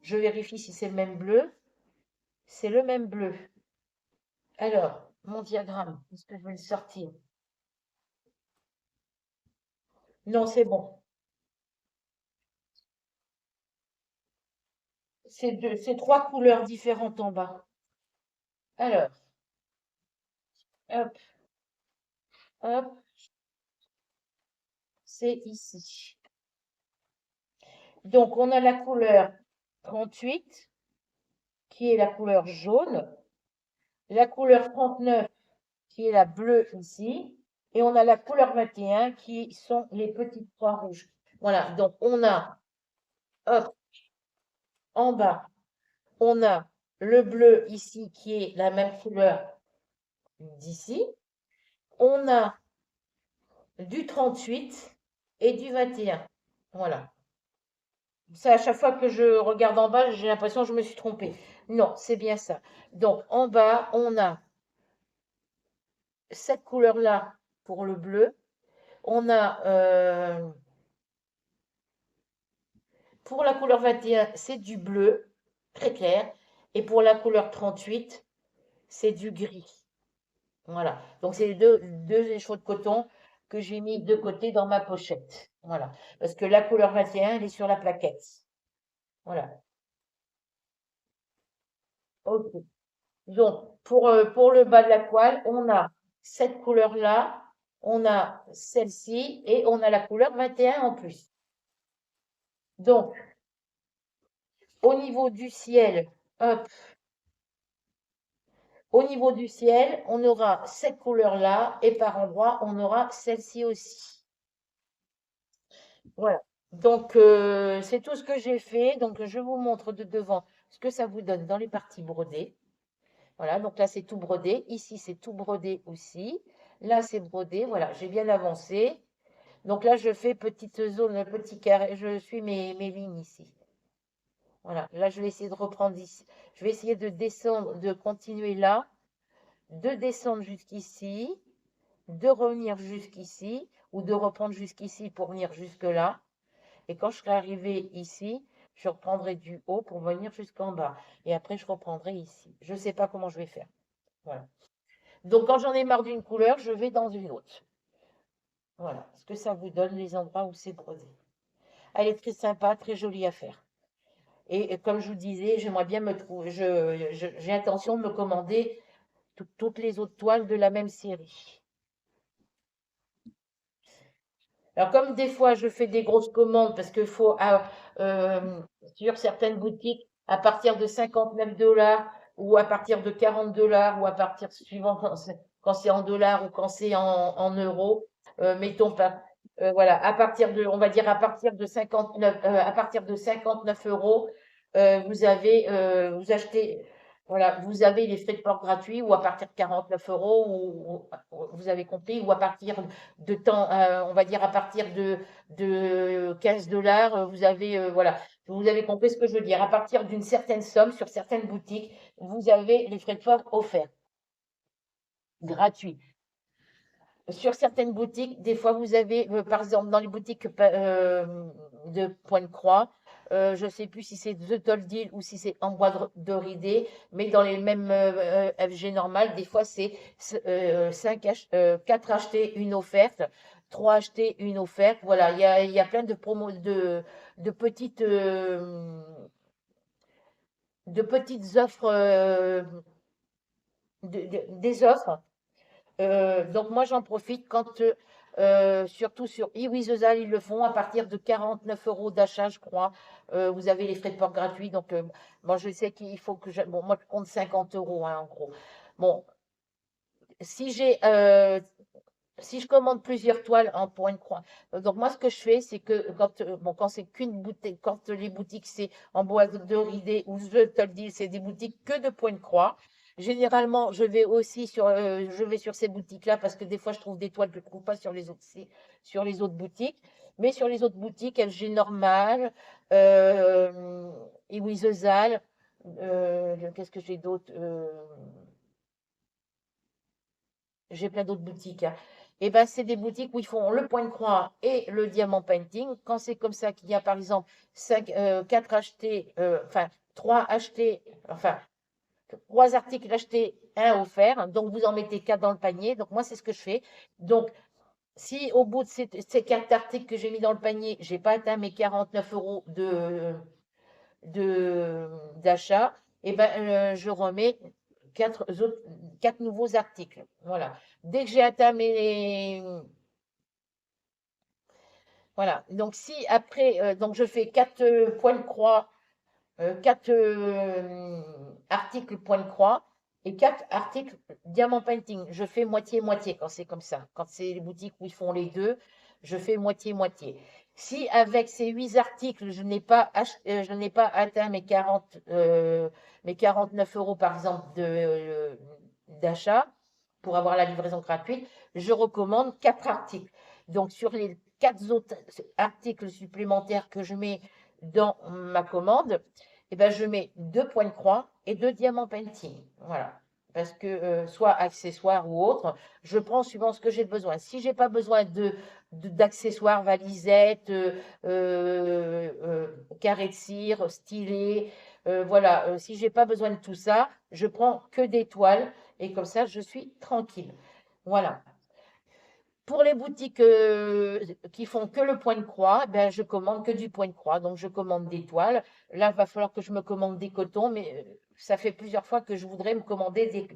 [SPEAKER 1] Je vérifie si c'est le même bleu. C'est le même bleu. Alors, mon diagramme, est-ce que je vais le sortir? Non, c'est bon. C'est trois couleurs différentes en bas. Alors, hop, hop, c'est ici. Donc, on a la couleur 38, qui est la couleur jaune, la couleur 39, qui est la bleue ici, et on a la couleur 21, qui sont les petites croix rouges. Voilà, donc on a, hop, en bas, on a le bleu ici, qui est la même couleur d'ici. On a du 38 et du 21. Voilà. Ça, à chaque fois que je regarde en bas, j'ai l'impression que je me suis trompée. Non, c'est bien ça. Donc, en bas, on a cette couleur-là pour le bleu. On a, pour la couleur 21, c'est du bleu, très clair. Et pour la couleur 38, c'est du gris. Voilà. Donc, c'est les deux échos de coton que j'ai mis de côté dans ma pochette. Voilà. Parce que la couleur 21, elle est sur la plaquette. Voilà. Ok. Donc, pour le bas de la poêle, on a cette couleur-là, on a celle-ci et on a la couleur 21 en plus. Donc, au niveau du ciel, hop, Au niveau du ciel, on aura cette couleur-là et par endroit, on aura celle-ci aussi. Voilà. Donc, c'est tout ce que j'ai fait. Donc, je vous montre de devant ce que ça vous donne dans les parties brodées. Voilà, donc là, c'est tout brodé. Ici, c'est tout brodé aussi. Là, c'est brodé. Voilà, j'ai bien avancé. Donc là, je fais petite zone, petit carré. Je suis mes lignes ici. Voilà, là, je vais essayer de reprendre ici. Je vais essayer de descendre, de continuer là, de descendre jusqu'ici, de revenir jusqu'ici, ou de reprendre jusqu'ici pour venir jusque là. Et quand je serai arrivé ici, je reprendrai du haut pour venir jusqu'en bas. Et après, je reprendrai ici. Je ne sais pas comment je vais faire. Voilà. Donc, quand j'en ai marre d'une couleur, je vais dans une autre. Voilà. Ce que ça vous donne, les endroits où c'est brodé. Elle est très sympa, très jolie à faire. Et comme je vous disais, j'aimerais bien me trouver. J'ai intention de me commander toutes les autres toiles de la même série. Alors, comme des fois, je fais des grosses commandes parce qu'il faut, sur certaines boutiques, à partir de 59 $ ou à partir de 40 $ ou à partir, suivant quand c'est en dollars ou quand c'est en euros, mettons pas, voilà, à partir de, on va dire à partir de 59, à partir de 59 €, vous achetez, voilà, vous avez les frais de port gratuits ou à partir de 49 € vous avez compris, ou à partir de temps, on va dire à partir de 15 $, vous avez, voilà, vous avez compris ce que je veux dire. À partir d'une certaine somme, sur certaines boutiques, vous avez les frais de port offerts, gratuits. Sur certaines boutiques, des fois, vous avez, par exemple, dans les boutiques de Pointe-Croix, je ne sais plus si c'est The Toll Deal ou si c'est en bois de ridé, mais dans les mêmes FG normales, des fois, c'est 4 achetés, une offerte, 3 achetés, une offerte. Voilà, il y a plein de promos, de petites, de petites offres, des offres. Donc moi j'en profite quand, surtout sur iWizazal, ils le font à partir de 49 € d'achat, je crois. Vous avez les frais de port gratuits. Donc moi je sais qu'il faut que bon, moi je compte 50 € hein, en gros. Bon, si j'ai si je commande plusieurs toiles en point de croix, donc moi ce que je fais, c'est que quand, bon, quand c'est qu'une boutique, quand les boutiques c'est en bois de ridé ou je te le dis, c'est des boutiques que de point de croix. Généralement, je vais aussi je vais sur ces boutiques-là parce que des fois je trouve des toiles que je ne trouve pas sur les autres, sur les autres boutiques. Mais sur les autres boutiques, FG Normal, iWizazal, qu'est-ce que j'ai d'autre? J'ai plein d'autres boutiques, hein. Et ben, c'est des boutiques où ils font le point de croix et le diamant painting. Quand c'est comme ça qu'il y a, par exemple, 4 achetés, enfin, 3 achetés, enfin, 3 articles achetés, un offert. Donc, vous en mettez 4 dans le panier. Donc, moi, c'est ce que je fais. Donc, si au bout de ces 4 articles que j'ai mis dans le panier, j'ai pas atteint mes 49 € d'achat, et ben, je remets 4 nouveaux articles. Voilà. Dès que j'ai atteint mes. Voilà. Donc, si après, donc je fais 4 points de croix, 4 articles point de croix et 4 articles diamant painting. Je fais moitié-moitié quand c'est comme ça. Quand c'est les boutiques où ils font les deux, je fais moitié-moitié. Si avec ces 8 articles, je n'ai pas atteint mes 49 € par exemple d'achat pour avoir la livraison gratuite, je recommande 4 articles. Donc sur les 4 autres articles supplémentaires que je mets dans ma commande, eh ben, je mets 2 points de croix et 2 diamants painting. Voilà. Parce que, soit accessoires ou autres, je prends suivant ce que j'ai besoin. Si j'ai pas besoin d'accessoires, valisettes, carrés de cire, stylés, voilà. Si j'ai pas besoin de tout ça, je prends que des toiles et comme ça, je suis tranquille. Voilà. Pour les boutiques qui font que le point de croix, ben, je commande que du point de croix. Donc, je commande des toiles. Là, il va falloir que je me commande des cotons, mais ça fait plusieurs fois que je voudrais me commander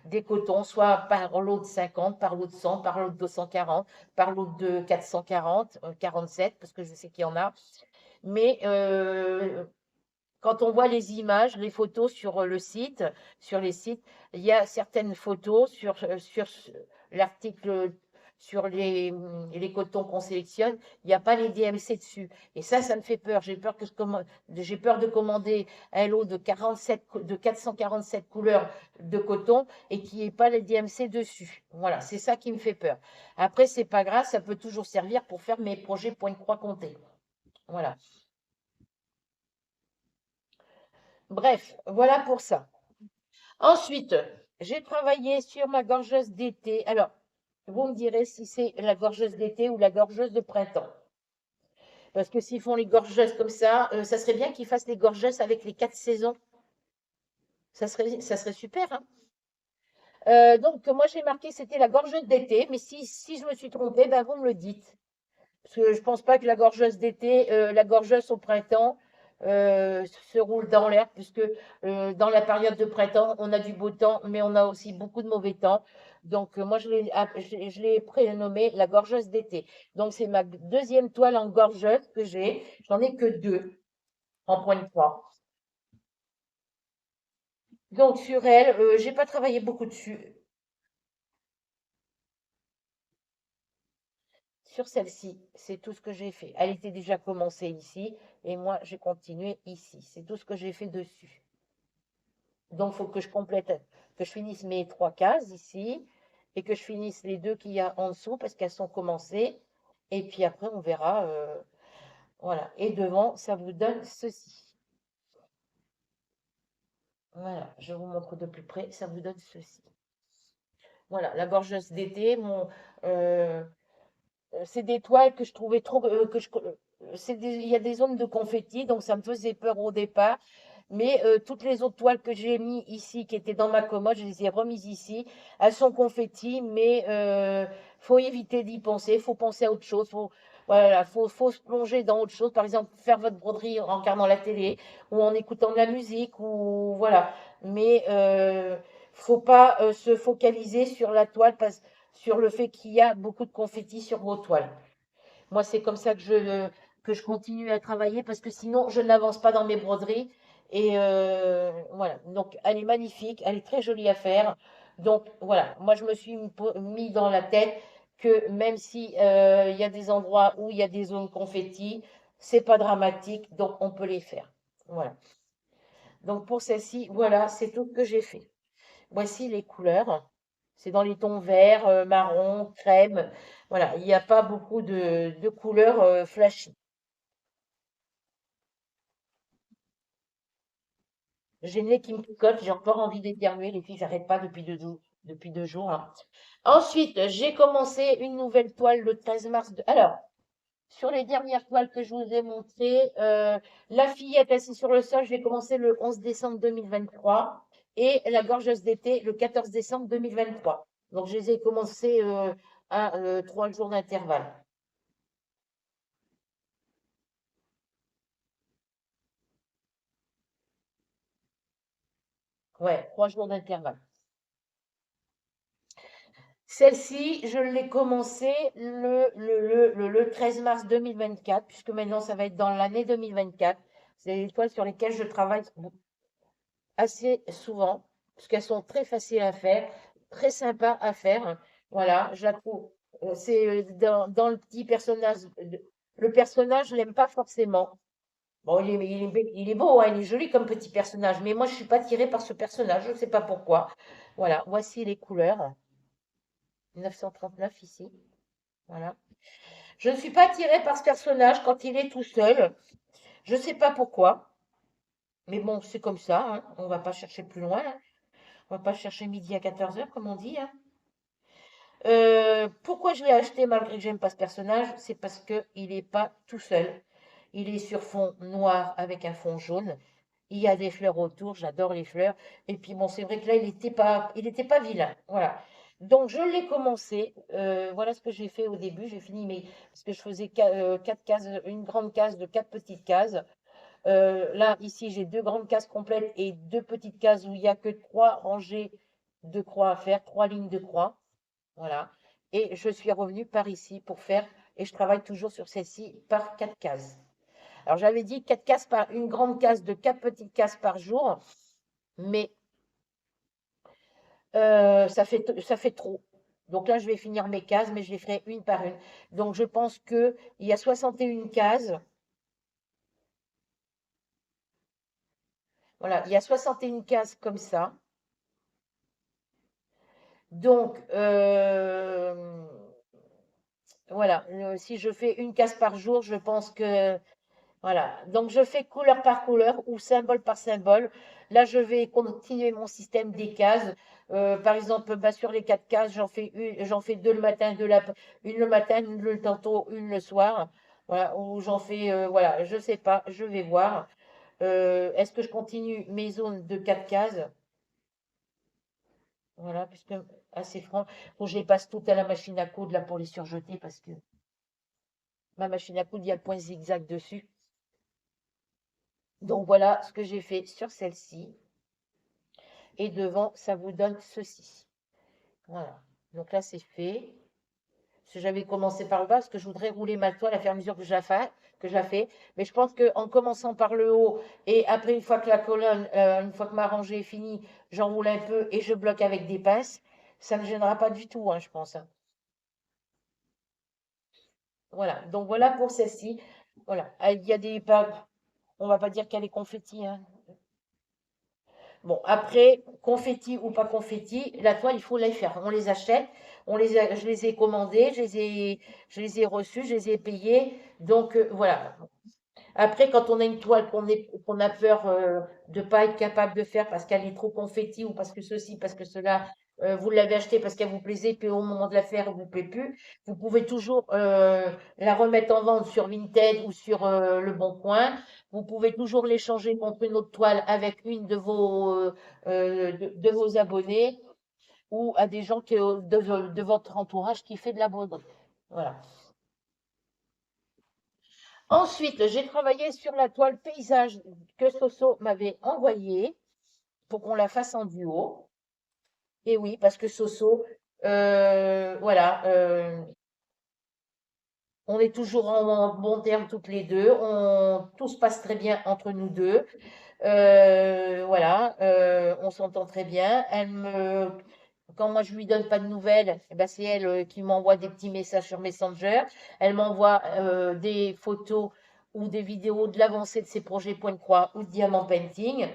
[SPEAKER 1] des cotons, soit par lot de 50, par lot de 100, par lot de 240, par lot de 440, 47, parce que je sais qu'il y en a. Mais quand on voit les images, les photos sur le site, sur les sites, il y a certaines photos sur l'article, sur les cotons qu'on sélectionne, il n'y a pas les DMC dessus. Et ça me fait peur. J'ai peur de commander un lot de 447 couleurs de coton et qu'il n'y ait pas les DMC dessus. Voilà, c'est ça qui me fait peur. Après, c'est pas grave, ça peut toujours servir pour faire mes projets point-croix comptés. Voilà. Bref, voilà pour ça. Ensuite, j'ai travaillé sur ma gorgeuse d'été. Alors, vous me direz si c'est la gorgeuse d'été ou la gorgeuse de printemps. Parce que s'ils font les gorgeuses comme ça serait bien qu'ils fassent les gorgeuses avec les 4 saisons. Ça serait super, hein. Donc, moi, j'ai marqué c'était la gorgeuse d'été. Mais si je me suis trompée, ben, vous me le dites. Parce que je pense pas que la gorgeuse d'été, la gorgeuse au printemps se roule dans l'air, puisque dans la période de printemps, on a du beau temps, mais on a aussi beaucoup de mauvais temps. Donc, moi, je l'ai prénommée la gorgeuse d'été. Donc, c'est ma deuxième toile en gorgeuse que j'ai. J'en ai que deux en point de croix. Donc, sur elle, j'ai pas travaillé beaucoup dessus. Sur celle-ci, c'est tout ce que j'ai fait. Elle était déjà commencée ici et moi, j'ai continué ici. C'est tout ce que j'ai fait dessus. Donc, il faut que je complète, que je finisse mes 3 cases ici et que je finisse les deux qu'il y a en dessous parce qu'elles sont commencées. Et puis après, on verra. Voilà. Et devant, ça vous donne ceci. Voilà. Je vous montre de plus près. Ça vous donne ceci. Voilà. La gorgeuse d'été. Euh, c'est des toiles que je trouvais trop. Il y a des zones de confetti, donc ça me faisait peur au départ. Mais toutes les autres toiles que j'ai mis ici, qui étaient dans ma commode, je les ai remises ici. Elles sont confetti, mais faut éviter d'y penser. Faut penser à autre chose. Voilà, faut se plonger dans autre chose. Par exemple, faire votre broderie en regardant la télé ou en écoutant de la musique ou voilà. Mais faut pas se focaliser sur la toile, sur le fait qu'il y a beaucoup de confetti sur vos toiles. Moi, c'est comme ça que je continue à travailler parce que sinon, je n'avance pas dans mes broderies. Et voilà. Donc, elle est magnifique, elle est très jolie à faire. Donc, voilà. Moi, je me suis mis dans la tête que même si il y a des endroits où il y a des zones confetti, c'est pas dramatique, donc on peut les faire. Voilà. Donc, pour celle-ci, voilà, c'est tout ce que j'ai fait. Voici les couleurs. C'est dans les tons vert, marron, crème. Voilà, il n'y a pas beaucoup de couleurs flashy. J'ai le nez qui me picote, j'ai encore envie d'éternuer. Les filles, j'arrête pas depuis 2 jours, hein. Ensuite, j'ai commencé une nouvelle toile le 13 mars. Alors, sur les dernières toiles que je vous ai montrées, la fillette assise sur le sol, je vais commencer le 11 décembre 2023 et la gorgeuse d'été le 14 décembre 2023. Donc, je les ai commencées à 3 jours d'intervalle. Ouais, 3 jours d'intervalle. Celle-ci, je l'ai commencée le 13 mars 2024, puisque maintenant ça va être dans l'année 2024. C'est des toiles sur lesquelles je travaille assez souvent, parce qu'elles sont très faciles à faire, très sympas à faire. Voilà, je la trouve. C'est dans le petit personnage. Le personnage, je l'aime pas forcément. Bon, il est beau, hein, il est joli comme petit personnage, mais moi, je suis pas tirée par ce personnage, je ne sais pas pourquoi. Voilà, voici les couleurs. 939 ici. Voilà. Je ne suis pas attirée par ce personnage quand il est tout seul. Je ne sais pas pourquoi. Mais bon, c'est comme ça, hein. On va pas chercher plus loin, hein. On va pas chercher midi à 14 heures, comme on dit, hein. Pourquoi je l'ai acheté malgré que j'aime pas ce personnage? C'est parce que il n'est pas tout seul. Il est sur fond noir avec un fond jaune. Il y a des fleurs autour, j'adore les fleurs. Et puis bon, c'est vrai que là, il était pas vilain. Voilà. Donc je l'ai commencé. Voilà ce que j'ai fait au début. J'ai fini parce que je faisais 4 cases, une grande case de 4 petites cases. Là, ici, j'ai 2 grandes cases complètes et 2 petites cases où il n'y a que 3 rangées de croix à faire, 3 lignes de croix. Voilà. Et je suis revenue par ici pour faire, et je travaille toujours sur celle-ci par 4 cases. Alors, j'avais dit 4 cases par, une grande case de 4 petites cases par jour, mais ça fait trop. Donc là, je vais finir mes cases, mais je les ferai une par une. Donc, je pense qu'il y a 61 cases. Voilà, il y a 61 cases comme ça. Donc, voilà, si je fais une case par jour, je pense que voilà, donc je fais couleur par couleur ou symbole par symbole. Là, je vais continuer mon système des cases. Par exemple, bah, sur les 4 cases, j'en fais deux le matin, une le matin, une le tantôt, une le soir. Voilà, ou j'en fais, voilà, je sais pas, je vais voir. Est-ce que je continue mes zones de 4 cases? Voilà, puisque assez franc, faut que je les passe toutes à la machine à coudre là pour les surjeter parce que ma machine à coudre, il y a le point zigzag dessus. Donc voilà ce que j'ai fait sur celle-ci. Et devant, ça vous donne ceci. Voilà. Donc là, c'est fait. Parce que j'avais commencé par le bas, parce que je voudrais rouler ma toile à fur et à mesure que je la fais. Mais je pense qu'en commençant par le haut, et après, une fois que la colonne, une fois que ma rangée est finie, j'enroule un peu et je bloque avec des pinces. Ça ne gênera pas du tout, hein, je pense, hein. Voilà. Donc voilà pour celle-ci. Voilà. Ah, il y a des... On va pas dire qu'elle est confetti, hein. Bon, après, confetti ou pas confetti, la toile, il faut les faire. On les achète, je les ai commandés, je les ai reçus, je les ai payés. Donc, voilà. Après, quand on a une toile qu'on a peur de pas être capable de faire parce qu'elle est trop confetti ou parce que ceci, parce que cela, vous l'avez achetée parce qu'elle vous plaisait, puis au moment de la faire, elle vous plaît plus, vous pouvez toujours la remettre en vente sur Vinted ou sur Le Bon Coin. Vous pouvez toujours l'échanger contre une autre toile avec une de vos abonnés ou à des gens de votre entourage qui fait de la broderie. Voilà. Ensuite, j'ai travaillé sur la toile paysage que Soso m'avait envoyée pour qu'on la fasse en duo. Et oui, parce que Soso, voilà, on est toujours en bon terme toutes les deux. Tout se passe très bien entre nous deux. Voilà, on s'entend très bien. Quand moi je lui donne pas de nouvelles, eh ben c'est elle qui m'envoie des petits messages sur Messenger. Elle m'envoie des photos ou des vidéos de l'avancée de ses projets point de croix ou de diamant painting.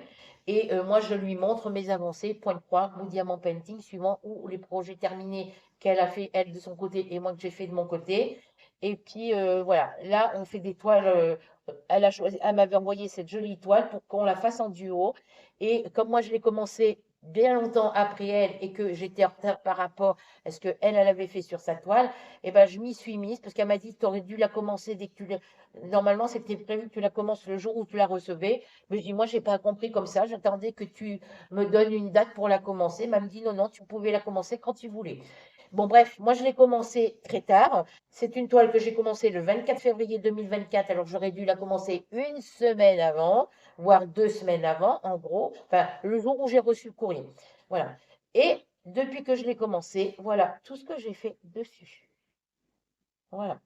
[SPEAKER 1] Et moi je lui montre mes avancées point de croix ou diamant painting suivant ou les projets terminés qu'elle a fait elle de son côté et moi que j'ai fait de mon côté. Et puis voilà, là on fait des toiles. Elle m'avait envoyé cette jolie toile pour qu'on la fasse en duo. Et comme moi, je l'ai commencé bien longtemps après elle et que j'étais en retard par rapport à ce qu'elle avait fait sur sa toile, et ben, je m'y suis mise parce qu'elle m'a dit, tu aurais dû la commencer dès que Normalement, c'était prévu que tu la commences le jour où tu la recevais. Mais je dis, moi, j'ai pas compris comme ça. J'attendais que tu me donnes une date pour la commencer. Elle m'a dit, non, non, tu pouvais la commencer quand tu voulais. Bon, bref, moi, je l'ai commencé très tard. C'est une toile que j'ai commencée le 24 février 2024, alors j'aurais dû la commencer une semaine avant, voire 2 semaines avant, en gros, enfin, le jour où j'ai reçu le courrier. Voilà. Et depuis que je l'ai commencé, voilà tout ce que j'ai fait dessus. Voilà.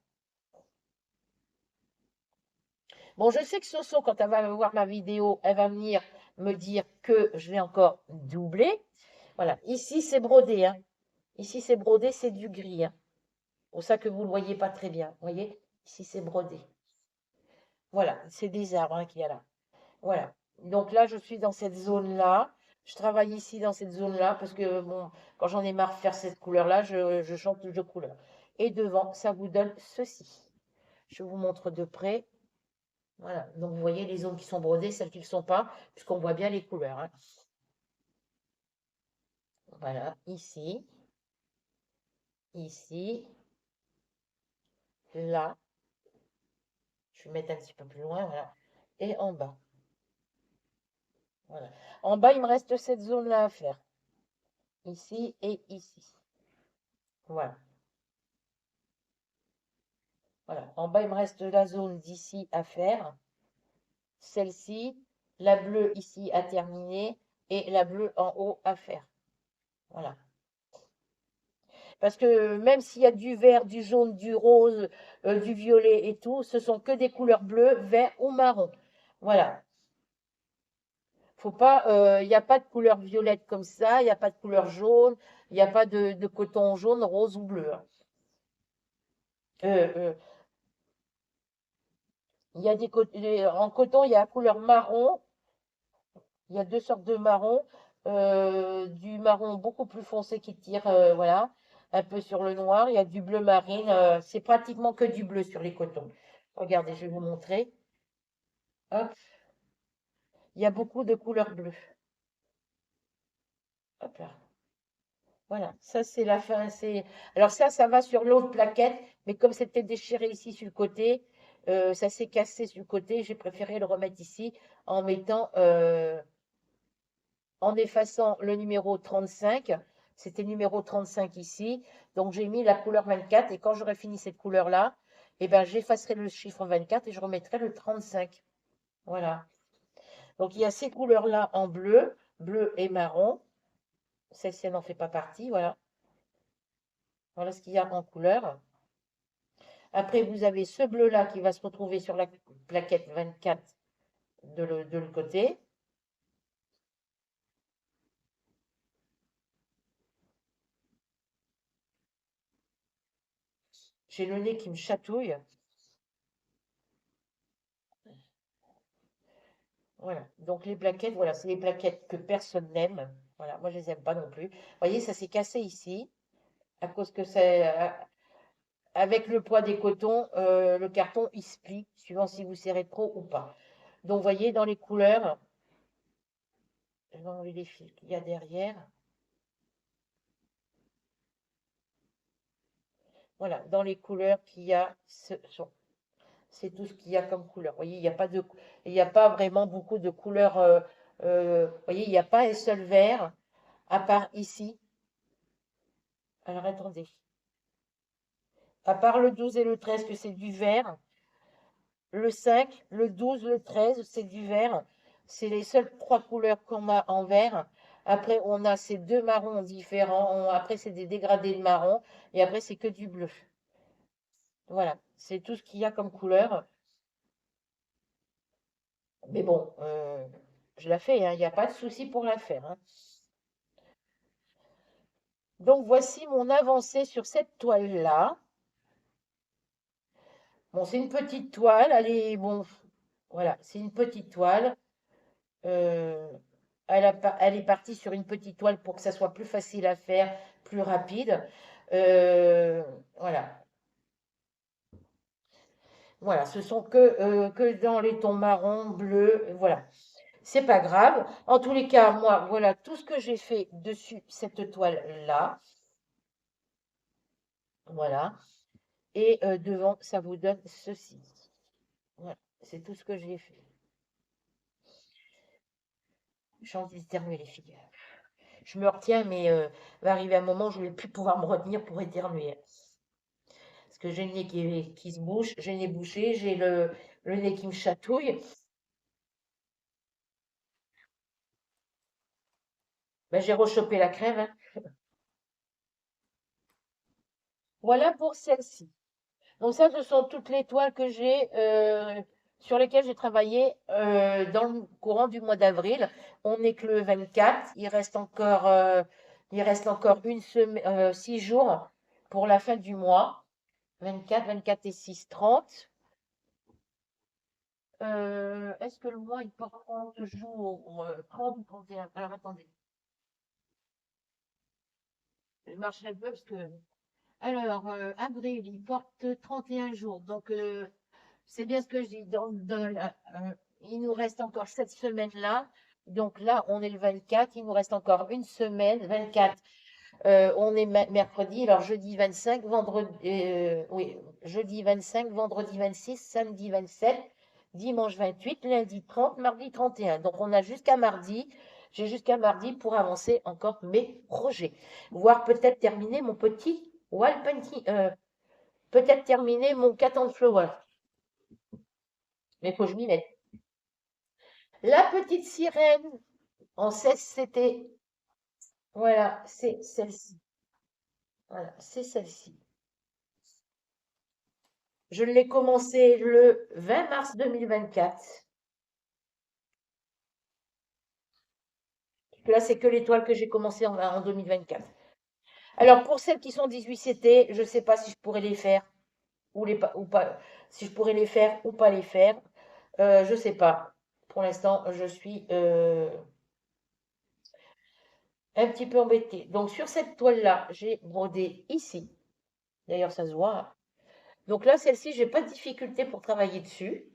[SPEAKER 1] Bon, je sais que Soso, quand elle va voir ma vidéo, elle va venir me dire que je l'ai encore doublé. Voilà. Ici, c'est brodé, hein. Ici, c'est brodé, c'est du gris, hein. C'est pour ça que vous ne le voyez pas très bien. Vous voyez? Ici, c'est brodé. Voilà, c'est des arbres hein, qu'il y a là. Voilà. Donc là, je suis dans cette zone-là. Je travaille ici dans cette zone-là parce que, bon, quand j'en ai marre de faire cette couleur-là, je change de couleur. Et devant, ça vous donne ceci. Je vous montre de près. Voilà. Donc, vous voyez les zones qui sont brodées, celles qui ne le sont pas, puisqu'on voit bien les couleurs, hein. Voilà. Ici, là. Je vais mettre un petit peu plus loin, voilà. Et en bas. Voilà. En bas, il me reste cette zone-là à faire. Ici et ici. Voilà. Voilà. En bas, il me reste la zone d'ici à faire. Celle-ci, la bleue ici à terminer et la bleue en haut à faire. Voilà. Parce que même s'il y a du vert, du jaune, du rose, du violet et tout, ce sont que des couleurs bleues, vert ou marron. Voilà. Faut pas, il n'y a pas de couleur violette comme ça, il n'y a pas de couleur jaune, il n'y a pas de coton jaune, rose ou bleu, hein. Euh, il y a en coton, il y a la couleur marron. Il y a deux sortes de marron. Du marron beaucoup plus foncé qui tire, voilà, un peu sur le noir. Il y a du bleu marine. C'est pratiquement que du bleu sur les cotons. Regardez, je vais vous montrer. Hop, il y a beaucoup de couleurs bleues. Hop là. Voilà, ça c'est la fin. Alors ça va sur l'autre plaquette, mais comme c'était déchiré ici sur le côté, ça s'est cassé sur le côté. J'ai préféré le remettre ici en mettant, en effaçant le numéro 35. C'était le numéro 35 ici. Donc j'ai mis la couleur 24 et quand j'aurai fini cette couleur-là, eh ben, j'effacerai le chiffre 24 et je remettrai le 35. Voilà. Donc il y a ces couleurs-là en bleu, bleu et marron. Celle-ci n'en fait pas partie. Voilà. Voilà ce qu'il y a en couleur. Après, vous avez ce bleu-là qui va se retrouver sur la plaquette 24 de l'autre côté. J'ai le nez qui me chatouille. Voilà. Donc les plaquettes, voilà, c'est les plaquettes que personne n'aime. Voilà, moi je les aime pas non plus. Vous voyez, ça s'est cassé ici à cause que c'est avec le poids des cotons, le carton il se plie suivant si vous serrez trop ou pas. Donc vous voyez dans les couleurs, je vais enlever les fils qu'il y a derrière. Voilà, dans les couleurs qu'il y a, c'est tout ce qu'il y a comme couleur. Vous voyez, il n'y a pas vraiment beaucoup de couleurs. Vous voyez, il n'y a pas un seul vert à part ici. Alors attendez. À part le 12 et le 13 que c'est du vert, le 5, le 12, le 13 c'est du vert. C'est les seules trois couleurs qu'on a en vert. Après, on a ces deux marrons différents. Après, c'est des dégradés de marron. Et après, c'est que du bleu. Voilà, c'est tout ce qu'il y a comme couleur. Mais bon, je la fais, hein, il n'y a pas de souci pour la faire, hein. Donc, voici mon avancée sur cette toile-là. Bon, c'est une petite toile. Elle est, bon, voilà, c'est une petite toile. Euh, elle est partie sur une petite toile pour que ça soit plus facile à faire, plus rapide. Euh, voilà. Voilà, ce sont que dans les tons marron, bleu, voilà. C'est pas grave. En tous les cas, moi, voilà tout ce que j'ai fait dessus cette toile-là. Voilà. Et devant, ça vous donne ceci. Voilà, c'est tout ce que j'ai fait. J'ai envie d'éternuer, les filles. Je me retiens, mais va arriver un moment où je ne vais plus pouvoir me retenir pour éternuer. Parce que j'ai le nez qui se bouche, j'ai le nez bouché, j'ai le nez qui me chatouille. Ben, j'ai rechopé la crève, hein. Voilà pour celle-ci. Donc ça, ce sont toutes les toiles que j'ai sur lesquelles j'ai travaillé dans le courant du mois d'avril. On n'est que le 24. Il reste encore une semaine, 6 jours pour la fin du mois. 24, 24 et 6, 30. Est-ce que le mois il porte 30 jours, 30 ou 31? Alors attendez, je marche un peu parce que. Alors, avril, il porte 31 jours. Donc, c'est bien ce que je dis. Il nous reste encore cette semaine-là. Donc là, on est le 24. Il nous reste encore une semaine. 24. On est mercredi. Alors jeudi 25, oui, jeudi 25, vendredi 26, samedi 27, dimanche 28, lundi 30, mardi 31. Donc on a jusqu'à mardi. J'ai jusqu'à mardi pour avancer encore mes projets. Voire peut-être terminer mon petit wall painting. Peut-être terminer mon cat and flower. Mais il faut que je m'y mette. La petite sirène en 16 CT. Voilà, c'est celle-ci. Voilà, c'est celle-ci. Je l'ai commencé le 20 mars 2024. Là, c'est que l'étoile que j'ai commencé en 2024. Alors, pour celles qui sont 18 CT, je ne sais pas si je pourrais les faire ou pas, si je pourrais les faire ou pas les faire. Je ne sais pas. Pour l'instant, je suis un petit peu embêtée. Donc, sur cette toile-là, j'ai brodé ici. D'ailleurs, ça se voit, hein. Donc là, celle-ci, j'ai pas de difficulté pour travailler dessus.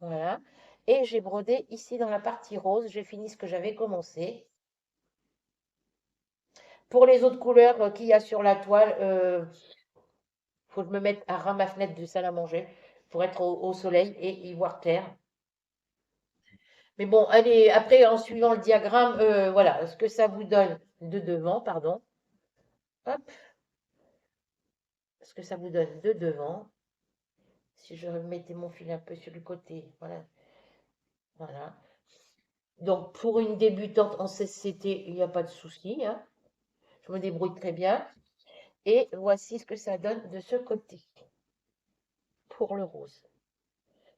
[SPEAKER 1] Voilà. Et j'ai brodé ici dans la partie rose. J'ai fini ce que j'avais commencé. Pour les autres couleurs qu'il y a sur la toile, faut que je me mette à ras ma fenêtre de salle à manger pour être au soleil et y voir clair. Mais bon, allez, après, en suivant le diagramme, voilà, ce que ça vous donne de devant, pardon. Hop, ce que ça vous donne de devant. Si je remettais mon fil un peu sur le côté, voilà, voilà. Donc, pour une débutante en CCT, il n'y a pas de souci, hein. Je me débrouille très bien. Et voici ce que ça donne de ce côté pour le rose.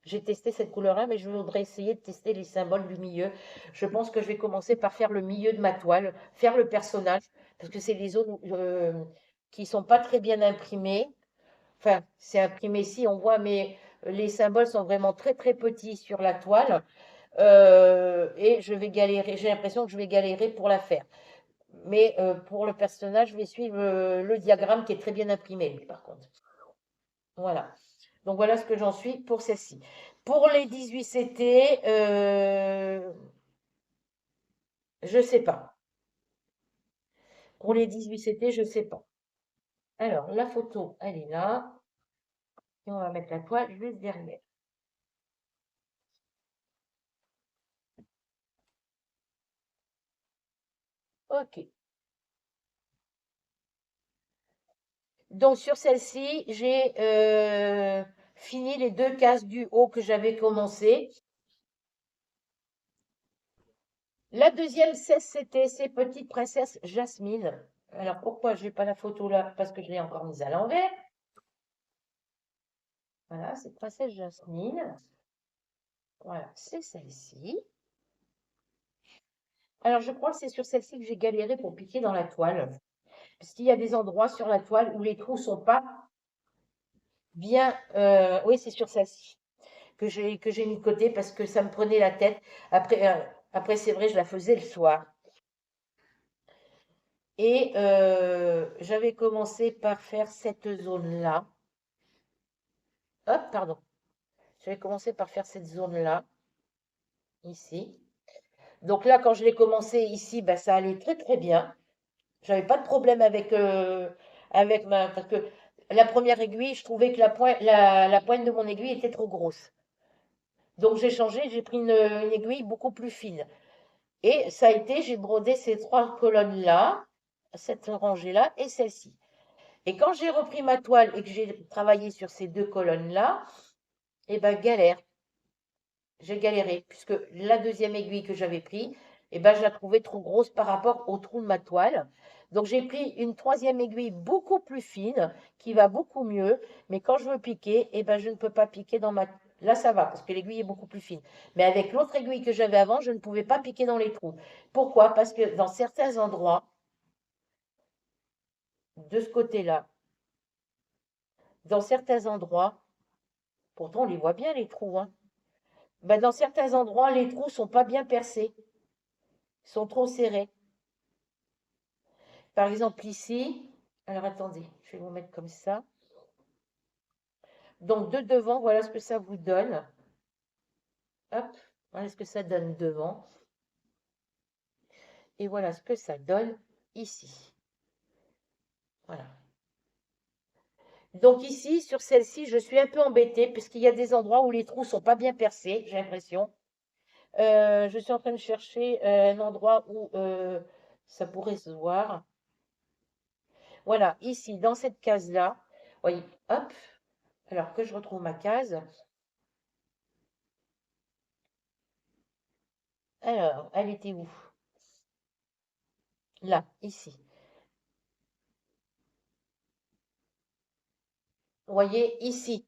[SPEAKER 1] J'ai testé cette couleur-là, mais je voudrais essayer de tester les symboles du milieu. Je pense que je vais commencer par faire le milieu de ma toile, faire le personnage, parce que c'est les zones qui sont pas très bien imprimées. Enfin, c'est imprimé ici, on voit, mais les symboles sont vraiment très très petits sur la toile. Et je vais galérer, j'ai l'impression que je vais galérer pour la faire. Mais pour le personnage, je vais suivre le diagramme qui est très bien imprimé, lui, par contre. Voilà. Donc voilà ce que j'en suis pour celle-ci. Pour les 18 CT, je sais pas. Pour les 18 CT, je sais pas. Alors, la photo, elle est là. Et on va mettre la toile juste derrière. Ok. Donc sur celle-ci, j'ai fini les deux cases du haut que j'avais commencé. La deuxième cesse, c'était ces petites princesses Jasmine. Alors pourquoi je n'ai pas la photo là? Parce que je l'ai encore mise à l'envers. Voilà, c'est princesse Jasmine. Voilà, c'est celle-ci. Alors je crois que c'est sur celle-ci que j'ai galéré pour piquer dans la toile. Parce qu'il y a des endroits sur la toile où les trous sont pas bien. Oui, c'est sur celle-ci que j'ai mis de côté parce que ça me prenait la tête. Après c'est vrai, je la faisais le soir. Et j'avais commencé par faire cette zone-là. Hop, pardon. J'avais commencé par faire cette zone-là, ici. Donc là, quand je l'ai commencé ici, bah, ça allait très très bien. J'avais pas de problème avec ma. Parce que la première aiguille, je trouvais que la pointe de mon aiguille était trop grosse. Donc j'ai changé, j'ai pris une aiguille beaucoup plus fine. Et ça a été, j'ai brodé ces trois colonnes-là, cette rangée-là et celle-ci. Et quand j'ai repris ma toile et que j'ai travaillé sur ces deux colonnes-là, eh ben galère. J'ai galéré, puisque la deuxième aiguille que j'avais prise, eh ben, je la trouvais trop grosse par rapport au trou de ma toile. Donc j'ai pris une troisième aiguille beaucoup plus fine, qui va beaucoup mieux, mais quand je veux piquer, eh ben, je ne peux pas piquer dans ma... Là, ça va, parce que l'aiguille est beaucoup plus fine. Mais avec l'autre aiguille que j'avais avant, je ne pouvais pas piquer dans les trous. Pourquoi? Parce que dans certains endroits, de ce côté-là, dans certains endroits, pourtant on les voit bien les trous, hein. Ben, dans certains endroits, les trous sont pas bien percés, sont trop serrés. Par exemple ici, alors attendez, je vais vous mettre comme ça. Donc de devant, voilà ce que ça vous donne. Hop, voilà ce que ça donne devant. Et voilà ce que ça donne ici. Voilà. Donc ici, sur celle-ci, je suis un peu embêtée puisqu'il y a des endroits où les trous sont pas bien percés, j'ai l'impression. Je suis en train de chercher un endroit où ça pourrait se voir. Voilà, ici, dans cette case-là, voyez, hop, alors que je retrouve ma case. Alors, elle était où? Là, ici. Vous voyez, ici,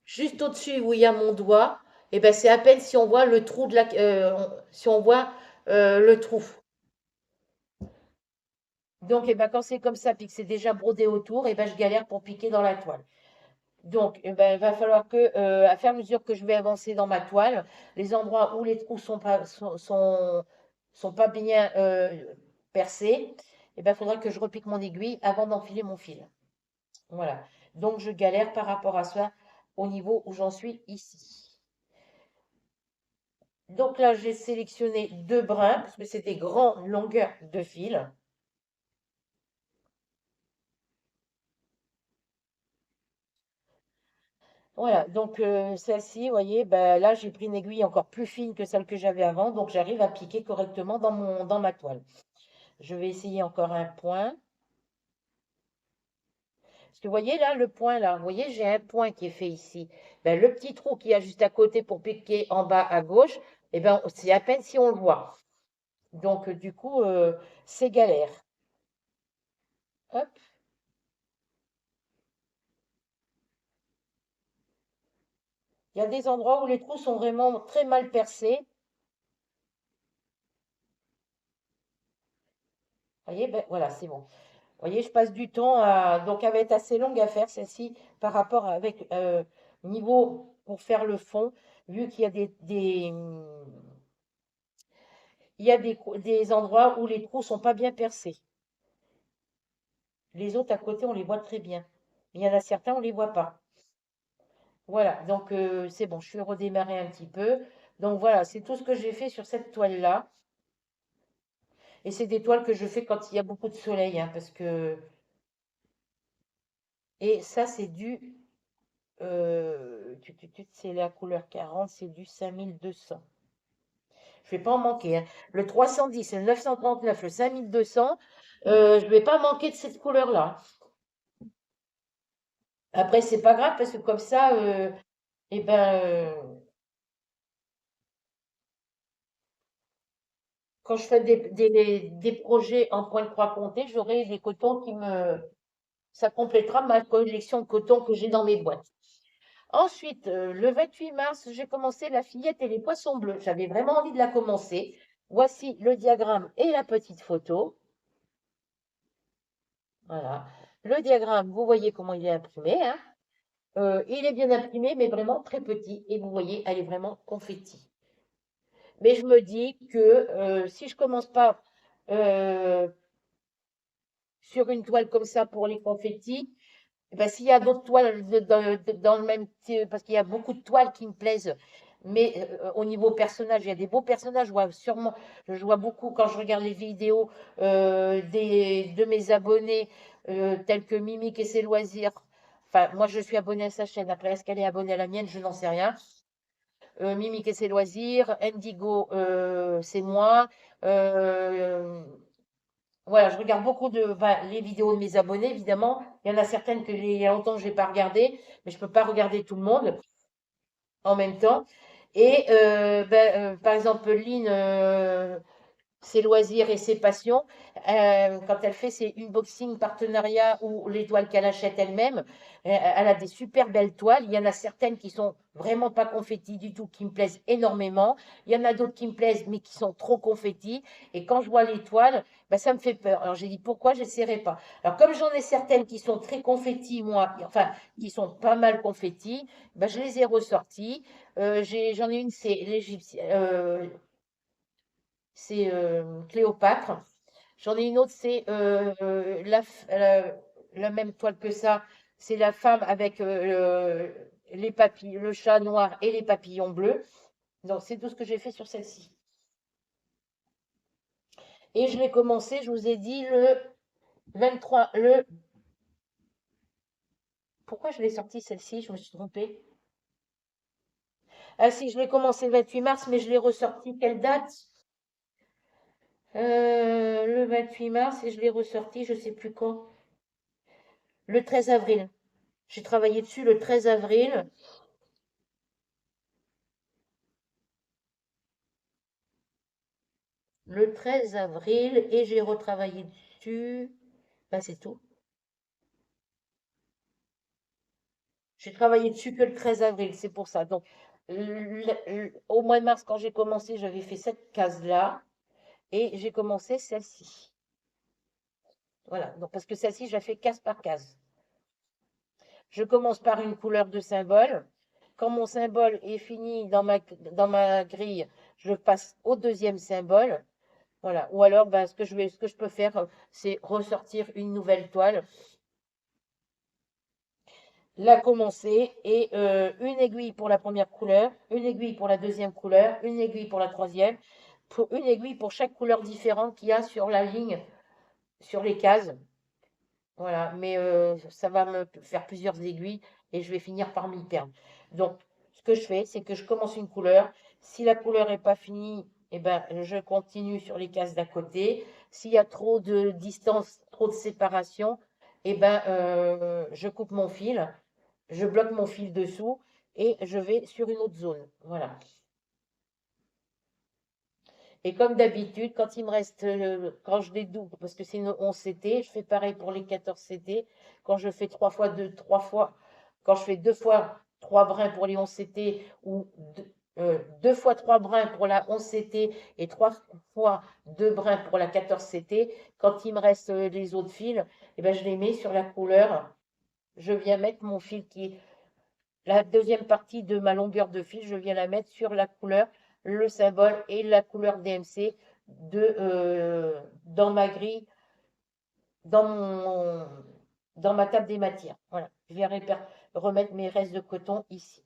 [SPEAKER 1] juste au-dessus où il y a mon doigt, et ben c'est à peine si on voit le trou de la, si on voit le trou. Donc, et ben, quand c'est comme ça, puis que c'est déjà brodé autour, et ben, je galère pour piquer dans la toile. Donc, eh ben, il va falloir que, à fur et à mesure que je vais avancer dans ma toile, les endroits où les trous sont pas bien percés, eh ben, il faudra que je repique mon aiguille avant d'enfiler mon fil. Voilà. Donc, je galère par rapport à ça au niveau où j'en suis ici. Donc là, j'ai sélectionné deux brins, parce que c'est des grandes longueurs de fil. Voilà, donc celle-ci, vous voyez, ben, là j'ai pris une aiguille encore plus fine que celle que j'avais avant, donc j'arrive à piquer correctement dans ma toile. Je vais essayer encore un point. Parce que vous voyez là, le point là, vous voyez, j'ai un point qui est fait ici. Ben, le petit trou qu'il y a juste à côté pour piquer en bas à gauche, eh ben, c'est à peine si on le voit. Donc du coup, c'est galère. Hop, il y a des endroits où les trous sont vraiment très mal percés. Vous voyez, ben, voilà, c'est bon. Vous voyez, je passe du temps à... Donc, elle va être assez longue à faire, celle-ci, par rapport avec niveau pour faire le fond, vu qu'il y a il y a des endroits où les trous sont pas bien percés. Les autres à côté, on les voit très bien. Mais il y en a certains, on les voit pas. Voilà, donc c'est bon, je vais redémarrer un petit peu. Donc voilà, c'est tout ce que j'ai fait sur cette toile-là. Et c'est des toiles que je fais quand il y a beaucoup de soleil, hein, parce que... Et ça, c'est du c'est la couleur 40, c'est du 5200. Je vais pas en manquer, hein. Le 310, le 939, le 5200, je vais pas manquer de cette couleur-là. Après, c'est pas grave parce que comme ça, eh ben, quand je fais des projets en point de croix compté, j'aurai des cotons ça complétera ma collection de coton que j'ai dans mes boîtes. Ensuite, le 28 mars, j'ai commencé La Fillette et les Poissons Bleus. J'avais vraiment envie de la commencer. Voici le diagramme et la petite photo. Voilà. Le diagramme, vous voyez comment il est imprimé, hein. Il est bien imprimé, mais vraiment très petit. Et vous voyez, elle est vraiment confetti. Mais je me dis que si je commence pas euh, sur une toile comme ça pour les confettis, eh ben, s'il y a d'autres toiles dans le même parce qu'il y a beaucoup de toiles qui me plaisent, mais au niveau personnage, il y a des beaux personnages. Je vois beaucoup quand je regarde les vidéos de mes abonnés, tels que Mimique et ses loisirs. Enfin, moi, je suis abonnée à sa chaîne. Après, est-ce qu'elle est abonnée à la mienne? Je n'en sais rien. Mimique et ses loisirs, Indigo, c'est moi. Euh, voilà, je regarde beaucoup les vidéos de mes abonnés, évidemment. Il y en a certaines que il y a longtemps que je n'ai pas regardées, mais je ne peux pas regarder tout le monde en même temps. Et par exemple, Lynn, ses loisirs et ses passions. Quand elle fait ses unboxing partenariats ou les toiles qu'elle achète elle-même, elle a des super belles toiles. Il y en a certaines qui sont vraiment pas confettis du tout, qui me plaisent énormément. Il y en a d'autres qui me plaisent, mais qui sont trop confettis. Et quand je vois les toiles, ben, ça me fait peur. Alors j'ai dit pourquoi j'essaierai pas. Alors comme j'en ai certaines qui sont très confettis, moi, enfin qui sont pas mal confettis, ben, je les ai ressorties. J'en ai une, c'est l'égyptienne. C'est Cléopâtre. J'en ai une autre, c'est la même toile que ça. C'est la femme avec les papillons, le chat noir et les papillons bleus. Donc, c'est tout ce que j'ai fait sur celle-ci. Et je l'ai commencé, je vous ai dit, le 23. Pourquoi je l'ai sortie celle-ci? Je me suis trompée. Ah si, je l'ai commencé le 28 mars, mais je l'ai ressorti. Quelle date? Le 28 mars et je l'ai ressorti, je sais plus quand. Le 13 avril. J'ai travaillé dessus le 13 avril. Le 13 avril et j'ai retravaillé dessus. Ben, c'est tout. J'ai travaillé dessus que le 13 avril, c'est pour ça. Donc, au mois de mars, quand j'ai commencé, j'avais fait cette case-là et j'ai commencé celle-ci. Voilà, donc parce que celle-ci, je la fais case par case. Je commence par une couleur de symbole. Quand mon symbole est fini dans ma grille, je passe au deuxième symbole. Voilà. Ou alors, ben, ce que je peux faire, c'est ressortir une nouvelle toile, la commencer et une aiguille pour la première couleur, une aiguille pour la deuxième couleur, une aiguille pour la troisième, pour une aiguille pour chaque couleur différente qu'il y a sur la ligne, sur les cases. Voilà, mais ça va me faire plusieurs aiguilles et je vais finir par m'y perdre. Donc, ce que je fais, c'est que je commence une couleur. Si la couleur n'est pas finie, eh ben, je continue sur les cases d'à côté. S'il y a trop de distance, trop de séparation, eh ben, je coupe mon fil, je bloque mon fil dessous et je vais sur une autre zone. Voilà. Et comme d'habitude, quand il me reste, quand je dédouble, parce que c'est une 11 CT, je fais pareil pour les 14 CT. Quand je fais 3 fois 2, 3 fois, quand je fais 2 fois 3 brins pour les 11 CT ou 2 fois 3 brins pour la 11 CT et 3 fois 2 brins pour la 14 CT, quand il me reste les autres fils, eh ben, je les mets sur la couleur. Je viens mettre mon fil qui est la deuxième partie de ma longueur de fil, je viens la mettre sur la couleur, le symbole et la couleur DMC dans ma grille, dans mon, dans ma table des matières. Voilà, je viens remettre mes restes de coton ici.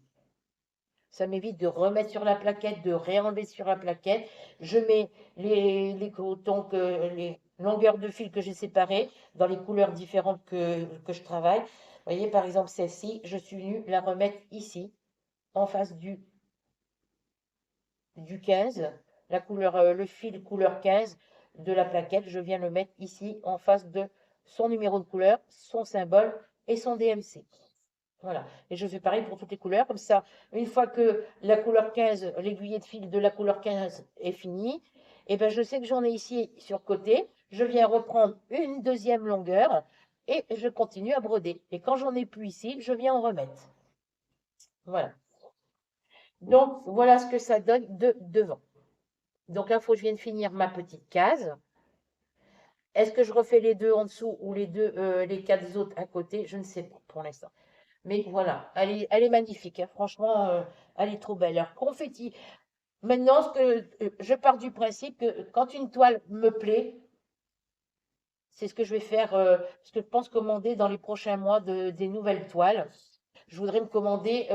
[SPEAKER 1] Ça m'évite de remettre sur la plaquette, de réenlever sur la plaquette. Je mets les cotons, les longueurs de fil que j'ai séparées dans les couleurs différentes que je travaille. Vous voyez, par exemple, celle-ci, je suis venue la remettre ici, en face du 15, la couleur, le fil couleur 15 de la plaquette, je viens le mettre ici en face de son numéro de couleur, son symbole et son DMC. Voilà. Et je fais pareil pour toutes les couleurs. Comme ça, une fois que la couleur 15, l'aiguillet de fil de la couleur 15 est fini, et ben je sais que j'en ai ici sur côté. Je viens reprendre une deuxième longueur et je continue à broder. Et quand j'en ai plus ici, je viens en remettre. Voilà. Donc, voilà ce que ça donne de devant. Donc là, il faut que je vienne finir ma petite case. Est-ce que je refais les deux en dessous ou les quatre autres à côté? Je ne sais pas pour l'instant. Mais voilà, elle est magnifique, hein. Franchement, elle est trop belle. Alors, confetti. Maintenant, je pars du principe que quand une toile me plaît, c'est ce que je vais faire, ce que je pense commander dans les prochains mois des nouvelles toiles. Je voudrais me commander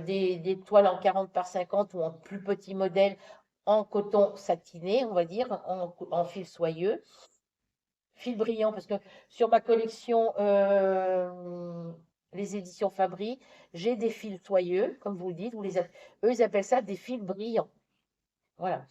[SPEAKER 1] des toiles en 40 par 50 ou en plus petit modèle en coton satiné, on va dire, en fil soyeux, fil brillant, parce que sur ma collection, les éditions Fabry, j'ai des fils soyeux, comme vous le dites, eux ils appellent ça des fils brillants. Voilà.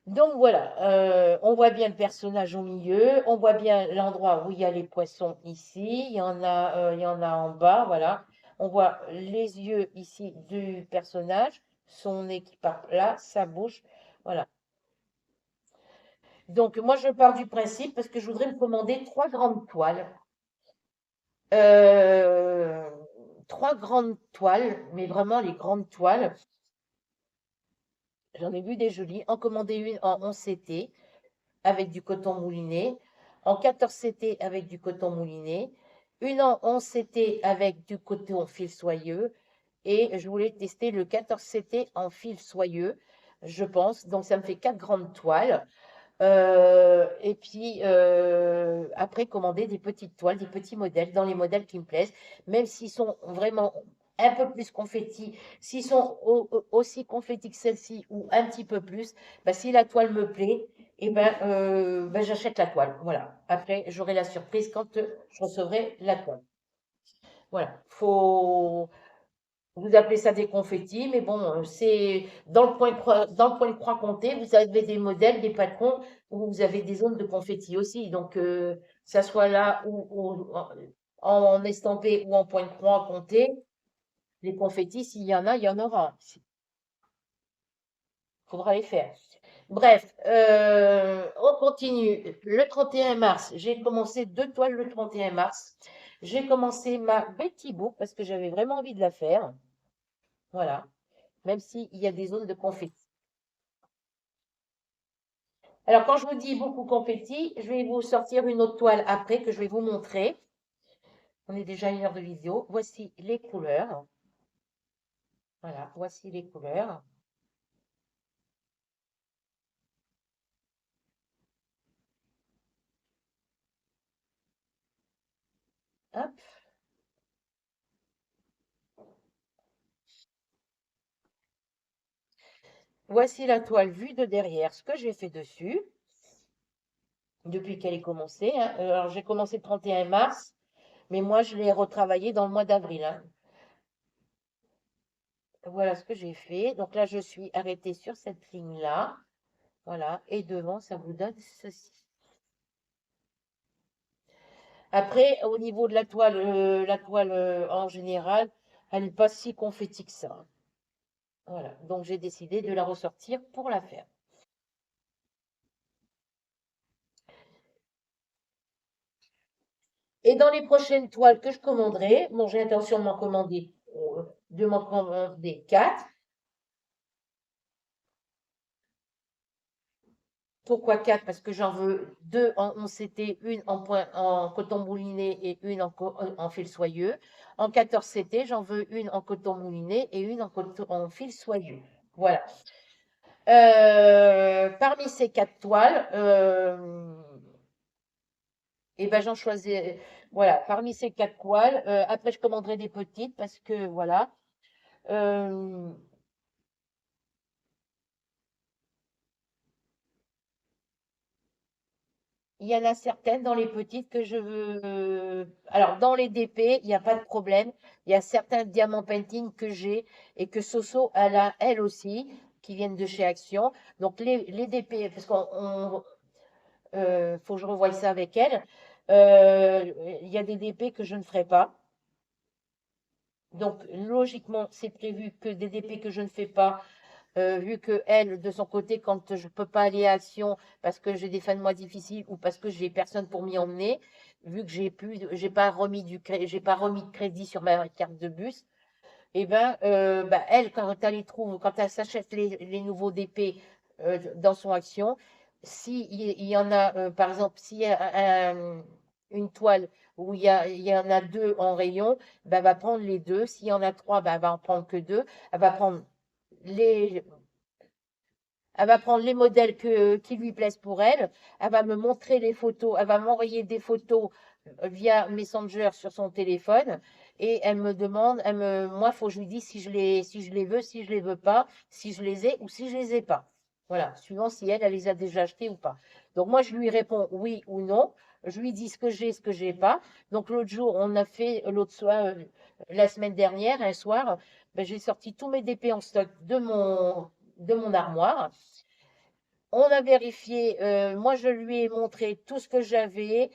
[SPEAKER 1] Donc voilà, on voit bien le personnage au milieu, on voit bien l'endroit où il y a les poissons ici, il y en a en bas, voilà. On voit les yeux ici du personnage, son nez qui part là, sa bouche, voilà. Donc moi je pars du principe parce que je voudrais me commander euh, trois grandes toiles, mais vraiment les grandes toiles. J'en ai vu des jolies, en commander une en 11 CT avec du coton mouliné, en 14 CT avec du coton mouliné, une en 11 CT avec du coton fil soyeux, et je voulais tester le 14 CT en fil soyeux, je pense. Donc ça me fait 4 grandes toiles. Et puis après, commander des petites toiles, des petits modèles, dans les modèles qui me plaisent, même s'ils sont vraiment un peu plus confettis, s'ils sont aussi confettis que celle-ci ou un petit peu plus, bah, si la toile me plaît, et ben, j'achète la toile. Voilà. Après, j'aurai la surprise quand je recevrai la toile. Voilà. Vous appelez ça des confettis, mais bon, c'est dans le point de croix compté, vous avez des modèles, des patrons où vous avez des zones de confettis aussi. Donc, ça soit là ou en estampé ou en point de croix compté, les confettis, s'il y en a, il y en aura. Il faudra les faire. Bref, on continue. Le 31 mars, j'ai commencé 2 toiles le 31 mars. J'ai commencé ma Betty Boop parce que j'avais vraiment envie de la faire. Voilà. Même s'il y a des zones de confetti. Alors, quand je vous dis beaucoup confetti, je vais vous sortir une autre toile après que je vais vous montrer. On est déjà à 1 heure de vidéo. Voici les couleurs. Voilà, voici les couleurs. Hop. Voici la toile vue de derrière, ce que j'ai fait dessus depuis qu'elle est commencée, hein. Alors, j'ai commencé le 31 mars, mais moi, je l'ai retravaillé dans le mois d'avril, hein. Voilà ce que j'ai fait. Donc là, je suis arrêtée sur cette ligne-là. Voilà. Et devant, ça vous donne ceci. Après, au niveau de la toile en général, elle n'est pas si confetti que ça. Voilà. Donc, j'ai décidé de la ressortir pour la faire. Et dans les prochaines toiles que je commanderai, bon, j'ai l'intention de m'en commander 4. Pourquoi 4? Parce que j'en veux 2 en 11CT, une en coton mouliné et une en fil soyeux. En 14CT, j'en veux une en coton mouliné et une en fil soyeux. Voilà. Parmi ces 4 toiles, et ben j'en choisis. Voilà, parmi ces 4 toiles, après je commanderai des petites parce que voilà. Euh, Il y en a certaines dans les petites que je veux. Alors, dans les DP, il n'y a pas de problème. Il y a certains diamants painting que j'ai et que Soso, elle a elle aussi, qui viennent de chez Action. Donc, les DP, parce faut que je revoie ça avec elle. Il y a des DP que je ne ferai pas. Donc, logiquement, c'est prévu que des DP que je ne fais pas, vu que elle, de son côté, quand je peux pas aller à Action parce que j'ai des fins de mois difficiles ou parce que j'ai personne pour m'y emmener, vu que j'ai pas remis de crédit sur ma carte de bus, et ben, elle, quand elle les trouve, quand elle s'achète les nouveaux DP dans son Action, si il y en a, par exemple, s'il y a une toile où il y en a deux en rayon, ben, elle va prendre les deux. S'il y en a trois, ben, elle va en prendre que deux. Elle va prendre les, elle va prendre les modèles qui lui plaisent pour elle. Elle va me montrer les photos. Elle va m'envoyer des photos via Messenger sur son téléphone. Et elle me demande, moi, il faut que je lui dise si je les veux, si je les veux pas, si je les ai ou si je les ai pas. Voilà, suivant si elle les a déjà achetés ou pas. Donc moi, je lui réponds oui ou non. Je lui dis ce que j'ai pas. Donc l'autre jour, on a fait, l'autre soir, la semaine dernière, un soir, ben, j'ai sorti tous mes DP en stock de mon armoire. On a vérifié, moi je lui ai montré tout ce que j'avais.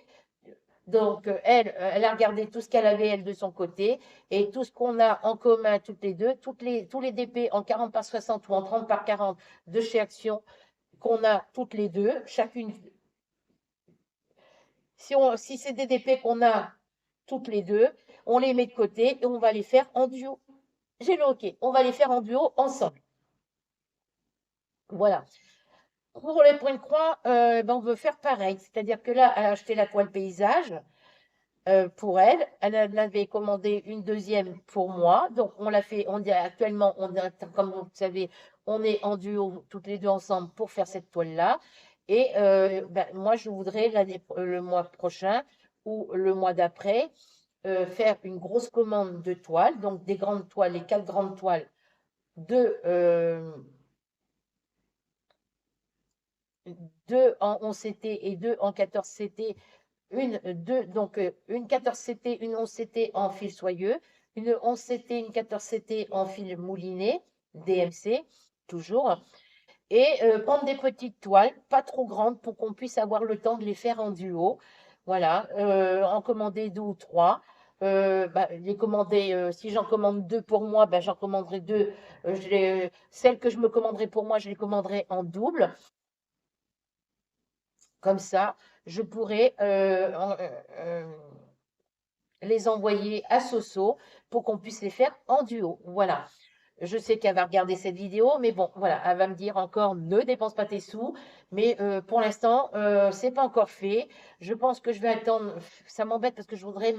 [SPEAKER 1] Donc elle a regardé tout ce qu'elle avait elle de son côté et tout ce qu'on a en commun toutes les deux, tous les DP en 40 par 60 ou en 30 par 40 de chez Action qu'on a toutes les deux, chacune. Si c'est des DP qu'on a toutes les deux, on les met de côté et on va les faire en duo. J'ai le OK, on va les faire en duo ensemble. Voilà. Pour les points de croix, ben on veut faire pareil. C'est-à-dire que là, elle a acheté la toile paysage pour elle. Elle en avait commandé une deuxième pour moi. Donc, on l'a fait. On dit actuellement, comme vous le savez, on est en duo toutes les deux ensemble pour faire cette toile-là. Et ben, moi, je voudrais le mois prochain ou le mois d'après faire une grosse commande de toiles. Donc, des grandes toiles, les 4 grandes toiles de deux en 11CT et deux en 14CT, une 14CT, une 11CT en fil soyeux, une 11CT, une 14CT en fil mouliné, DMC, toujours, et prendre des petites toiles, pas trop grandes pour qu'on puisse avoir le temps de les faire en duo. Voilà, en commander deux ou trois. Les commander, si j'en commande deux pour moi, j'en commanderai deux. Celles que je me commanderai pour moi, je les commanderai en double. Comme ça, je pourrais les envoyer à Soso pour qu'on puisse les faire en duo. Voilà. Je sais qu'elle va regarder cette vidéo, mais bon, voilà, elle va me dire encore ne dépense pas tes sous. Mais pour l'instant, c'est pas encore fait. Je pense que je vais attendre. Ça m'embête parce que je voudrais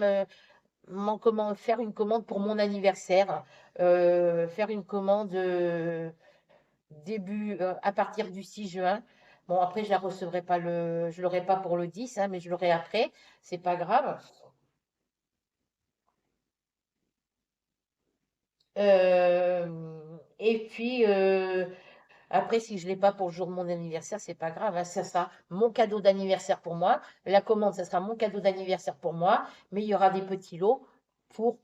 [SPEAKER 1] faire une commande pour mon anniversaire. Faire une commande à partir du 6 juin. Bon, après, je la recevrai pas je l'aurai pas pour le 10, hein, mais je l'aurai après. C'est pas grave. Et puis, après, si je ne l'ai pas pour le jour de mon anniversaire, c'est pas grave, hein, ça sera mon cadeau d'anniversaire pour moi. La commande, ça sera mon cadeau d'anniversaire pour moi, mais il y aura des petits lots pour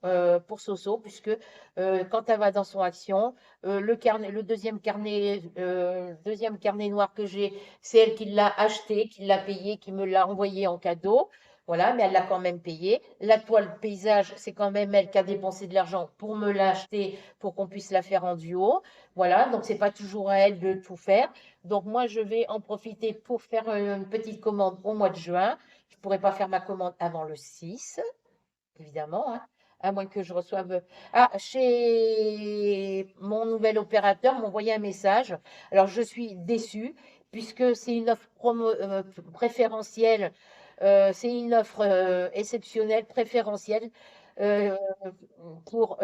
[SPEAKER 1] Soso, puisque quand elle va dans son action, deuxième carnet noir que j'ai, c'est elle qui l'a acheté, qui l'a payé, qui me l'a envoyé en cadeau. Voilà, mais elle l'a quand même payé. La toile paysage, c'est quand même elle qui a dépensé de l'argent pour me l'acheter, pour qu'on puisse la faire en duo. Voilà, donc c'est pas toujours à elle de tout faire. Donc moi, je vais en profiter pour faire une petite commande au mois de juin. Je pourrais pas faire ma commande avant le 6, évidemment, hein, à moins que je reçoive. Ah, chez mon nouvel opérateur, m'ont envoyé un message. Alors je suis déçue puisque c'est une offre préférentielle. C'est une offre exceptionnelle, préférentielle euh, pour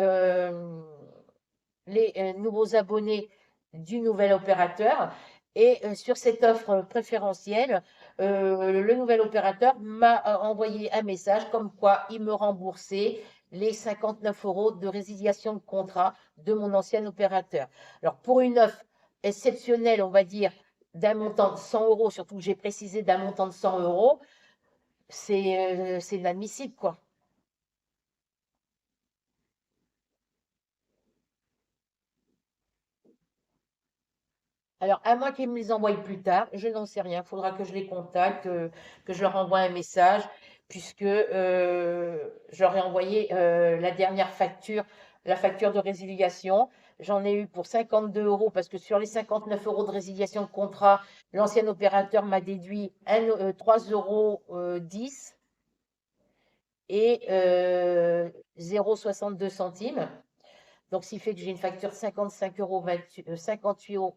[SPEAKER 1] les nouveaux abonnés du nouvel opérateur. Et sur cette offre préférentielle, le nouvel opérateur m'a envoyé un message comme quoi il me remboursait les 59 euros de résiliation de contrat de mon ancien opérateur. Alors pour une offre exceptionnelle, on va dire, d'un montant de 100 euros, surtout que j'ai précisé d'un montant de 100 euros, c'est inadmissible, quoi. Alors, à moins qu'ils me les envoient plus tard, je n'en sais rien. Il faudra que je les contacte, que je leur envoie un message, puisque je leur ai envoyé la dernière facture, la facture de résiliation. J'en ai eu pour 52 euros, parce que sur les 59 euros de résiliation de contrat, l'ancien opérateur m'a déduit 3,10 euros et 0,62 centimes. Donc, ce qui fait que j'ai une facture de 55 euros, 58 euros,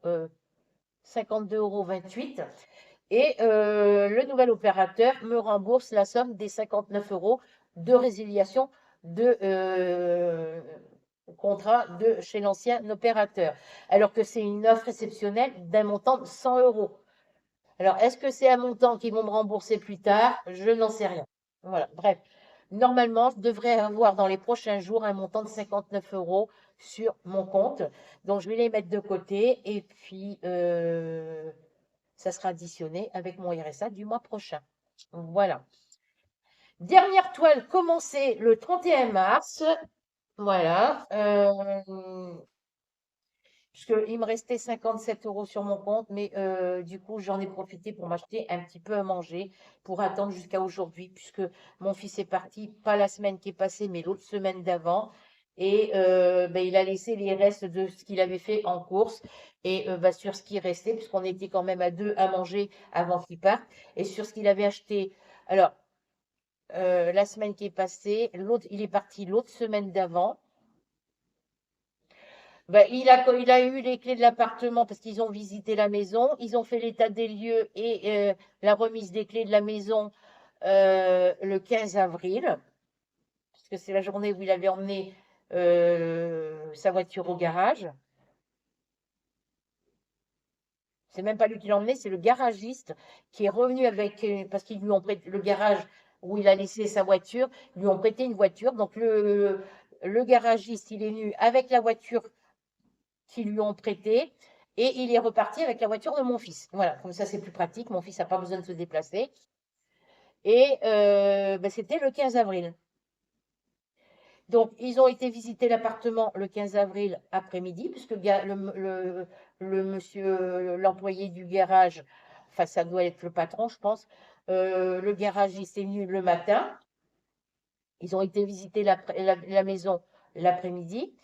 [SPEAKER 1] 52,28 €. Et le nouvel opérateur me rembourse la somme des 59 euros de résiliation de contrat de chez l'ancien opérateur. Alors que c'est une offre exceptionnelle d'un montant de 100 euros. Alors, est-ce que c'est un montant qu'ils vont me rembourser plus tard? Je n'en sais rien. Voilà, bref. Normalement, je devrais avoir dans les prochains jours un montant de 59 euros sur mon compte. Donc, je vais les mettre de côté et puis ça sera additionné avec mon RSA du mois prochain. Voilà. Dernière toile commencée le 31 mars. Voilà. Puisqu'il me restait 57 euros sur mon compte, mais du coup, j'en ai profité pour m'acheter un petit peu à manger pour attendre jusqu'à aujourd'hui, puisque mon fils est parti, pas la semaine qui est passée, mais l'autre semaine d'avant. Et ben, il a laissé les restes de ce qu'il avait fait en course. Et ben, sur ce qui restait, puisqu'on était quand même à deux à manger avant qu'il parte, et sur ce qu'il avait acheté. Alors, la semaine qui est passée, il est parti l'autre semaine d'avant. Ben, il a eu les clés de l'appartement parce qu'ils ont visité la maison. Ils ont fait l'état des lieux et la remise des clés de la maison le 15 avril, puisque c'est la journée où il avait emmené sa voiture au garage. C'est même pas lui qui l'a emmené, c'est le garagiste qui est revenu avec, parce qu'ils lui ont prêté le garage où il a laissé sa voiture, ils lui ont prêté une voiture. Donc le garagiste, il est venu avec la voiture qui lui ont prêté et il est reparti avec la voiture de mon fils. Voilà, comme ça c'est plus pratique, mon fils n'a pas besoin de se déplacer. Et ben, c'était le 15 avril. Donc, ils ont été visiter l'appartement le 15 avril après-midi, puisque le monsieur, l'employé du garage, enfin, ça doit être le patron, je pense, le garagiste est venu le matin. Ils ont été visiter la maison l'après-midi.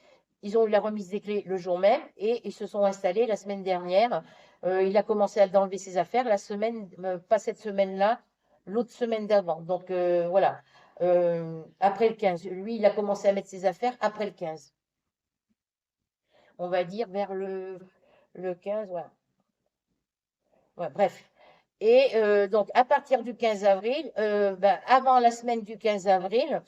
[SPEAKER 1] Ils ont eu la remise des clés le jour même et ils se sont installés la semaine dernière. Il a commencé à enlever ses affaires la semaine, pas cette semaine-là, l'autre semaine d'avant. Donc voilà. après le 15. Lui, il a commencé à mettre ses affaires après le 15. On va dire vers le 15, voilà. Ouais, bref. Et donc, à partir du 15 avril, ben, avant la semaine du 15 avril,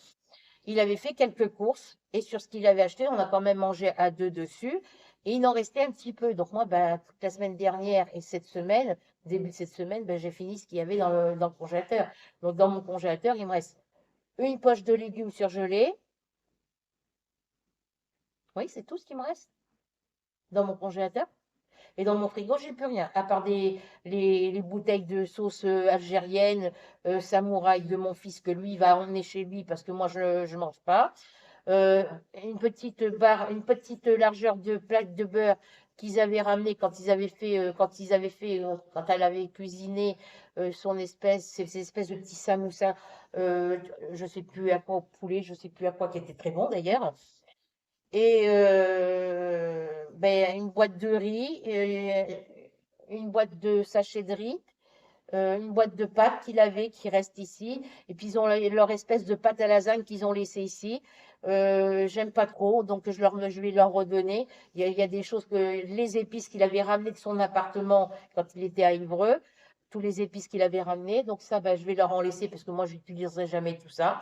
[SPEAKER 1] il avait fait quelques courses. Et sur ce qu'il avait acheté, on a quand même mangé à deux dessus. Et il en restait un petit peu. Donc, moi, ben, toute la semaine dernière et cette semaine, début de cette semaine, ben, j'ai fini ce qu'il y avait dans le congélateur. Donc, dans mon congélateur, il me reste une poche de légumes surgelés. Oui, c'est tout ce qui me reste dans mon congélateur. Et dans mon frigo, j'ai plus rien, à part les bouteilles de sauce algérienne, samouraï de mon fils que lui va emmener chez lui parce que moi je mange pas. Euh, une petite barre, une petite largeur de plaque de beurre qu'ils avaient ramené quand elle avait cuisiné ces espèces de petits samoussas, euh, je sais plus à quoi au poulet, je sais plus à quoi, qui était très bon d'ailleurs. Et ben, une boîte de riz, une boîte de sachets de riz, une boîte de pâtes qu'il avait, qui reste ici. Et puis ils ont leur espèce de pâte à lasagne qu'ils ont laissé ici. J'aime pas trop, donc je vais leur redonner. Il y a des choses que les épices qu'il avait ramenées de son appartement quand il était à Évreux, tous les épices qu'il avait ramenées. Donc ça, ben, je vais leur en laisser parce que moi, j'utiliserai jamais tout ça.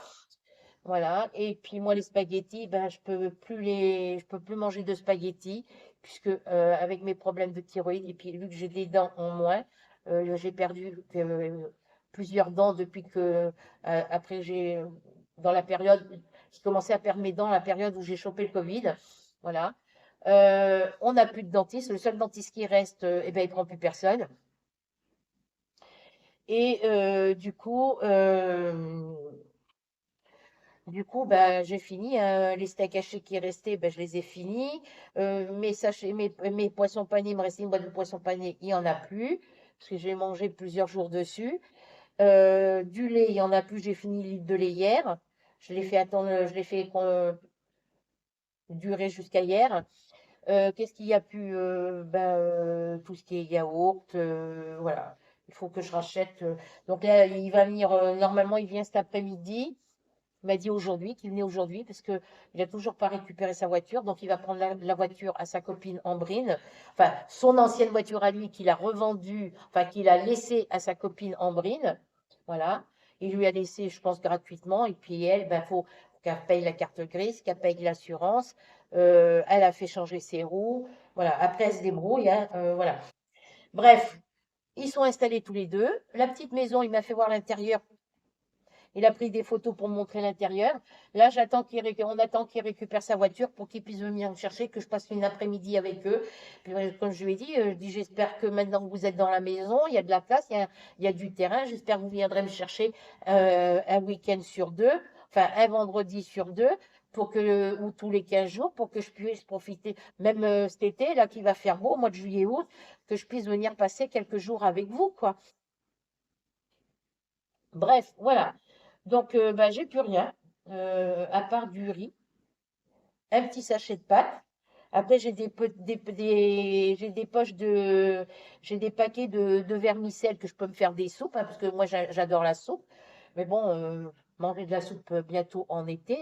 [SPEAKER 1] Voilà. Et puis moi, les spaghettis, ben, je peux plus manger de spaghettis puisque avec mes problèmes de thyroïde et puis vu que j'ai des dents en moins, j'ai perdu plusieurs dents depuis que après dans la période, j'ai commencé à perdre mes dents à la période où j'ai chopé le Covid. Voilà. On n'a plus de dentiste. Le seul dentiste qui reste, eh ben, il prend plus personne. Et du coup, bah, j'ai fini. Les steaks hachés qui restaient, bah, je les ai finis. Mes poissons panés, il me restait une boîte de poissons panés, il n'y en a plus, parce que j'ai mangé plusieurs jours dessus. Du lait, il n'y en a plus, j'ai fini le litre de lait hier. Je l'ai fait attendre, je l'ai fait durer jusqu'à hier. Qu'est-ce qu'il y a pu tout ce qui est yaourt, voilà. Il faut que je rachète. Donc là, il va venir, normalement, il vient cet après-midi. Il m'a dit aujourd'hui qu'il venait aujourd'hui parce que il a toujours pas récupéré sa voiture. Donc, il va prendre la voiture à sa copine Ambrine. Enfin, son ancienne voiture à lui qu'il a revendue, enfin, qu'il a laissée à sa copine Ambrine. Voilà. Il lui a laissé, je pense, gratuitement. Et puis, elle, ben, faut qu'elle paye la carte grise, qu'elle paye l'assurance. Elle a fait changer ses roues. Voilà. Après, elle se débrouille, hein, voilà. Bref, ils sont installés tous les deux. La petite maison, il m'a fait voir l'intérieur. Il a pris des photos pour me montrer l'intérieur. Là, on attend qu'il récupère sa voiture pour qu'il puisse venir me chercher, que je passe une après-midi avec eux. Puis, comme je lui ai dit, j'espère que maintenant que vous êtes dans la maison, il y a de la place, il y a du terrain. J'espère que vous viendrez me chercher un week-end sur deux, enfin un vendredi sur deux, ou tous les 15 jours, pour que je puisse profiter, même cet été, là, qui va faire beau, au mois de juillet, août, que je puisse venir passer quelques jours avec vous, quoi. Bref, voilà. Donc, bah, j'ai plus rien, à part du riz, un petit sachet de pâtes. Après, j'ai des paquets de vermicelles que je peux me faire des soupes, hein, parce que moi, j'adore la soupe. Mais bon, manger de la soupe bientôt en été.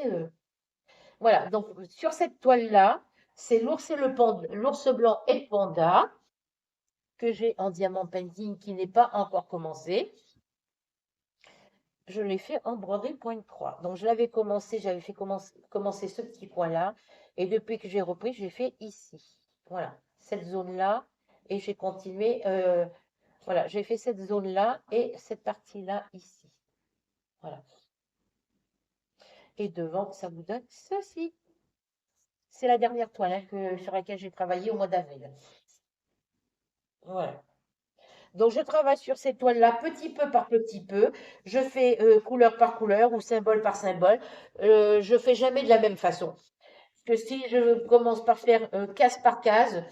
[SPEAKER 1] Voilà. Donc, sur cette toile-là, c'est l'ours blanc et le panda que j'ai en diamant painting qui n'est pas encore commencé. Je l'ai fait en broderie point croix. Donc, j'avais fait commencer ce petit coin-là. Et depuis que j'ai repris, j'ai fait ici. Voilà, cette zone-là. Et j'ai continué. Voilà, j'ai fait cette zone-là et cette partie-là ici. Voilà. Et devant, ça vous donne ceci. C'est la dernière toile, hein, sur laquelle j'ai travaillé au mois d'avril. Voilà. Donc, je travaille sur ces toiles-là petit peu par petit peu. Je fais couleur par couleur ou symbole par symbole. Je fais jamais de la même façon. Que si je commence par faire case par case,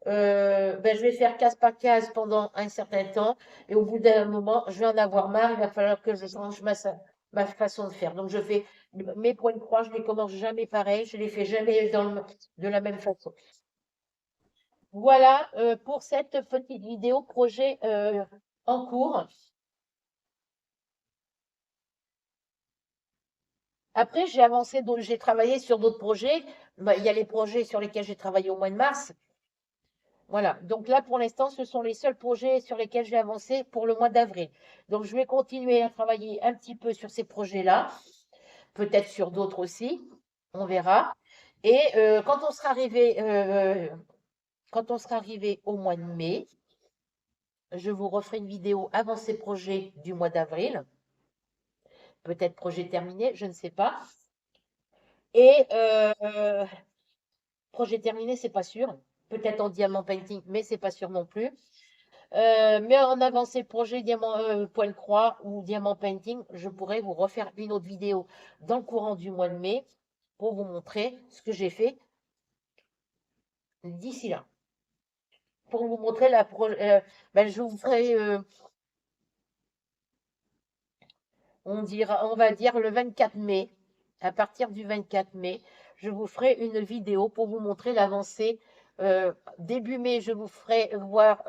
[SPEAKER 1] ben, je vais faire case par case pendant un certain temps et au bout d'un moment, je vais en avoir marre, il va falloir que je change ma façon de faire. Donc, je fais mes points de croix, je les commence jamais pareil, je les fais jamais de la même façon. Voilà pour cette petite vidéo projet en cours. Après, j'ai avancé, j'ai travaillé sur d'autres projets. Bah, il y a les projets sur lesquels j'ai travaillé au mois de mars. Voilà. Donc là, pour l'instant, ce sont les seuls projets sur lesquels j'ai avancé pour le mois d'avril. Donc, je vais continuer à travailler un petit peu sur ces projets-là, peut-être sur d'autres aussi. On verra. Et quand on sera arrivé au mois de mai, je vous referai une vidéo avant ces projets du mois d'avril. Peut-être projet terminé, je ne sais pas. Et projet terminé, c'est pas sûr. Peut-être en diamant painting, mais c'est pas sûr non plus. Mais en avancé projet diamant point croix ou diamant painting, je pourrais vous refaire une autre vidéo dans le courant du mois de mai pour vous montrer ce que j'ai fait d'ici là. Pour vous montrer ben, je vous ferai, on va dire le 24 mai. À partir du 24 mai, je vous ferai une vidéo pour vous montrer l'avancée. Début mai, je vous ferai voir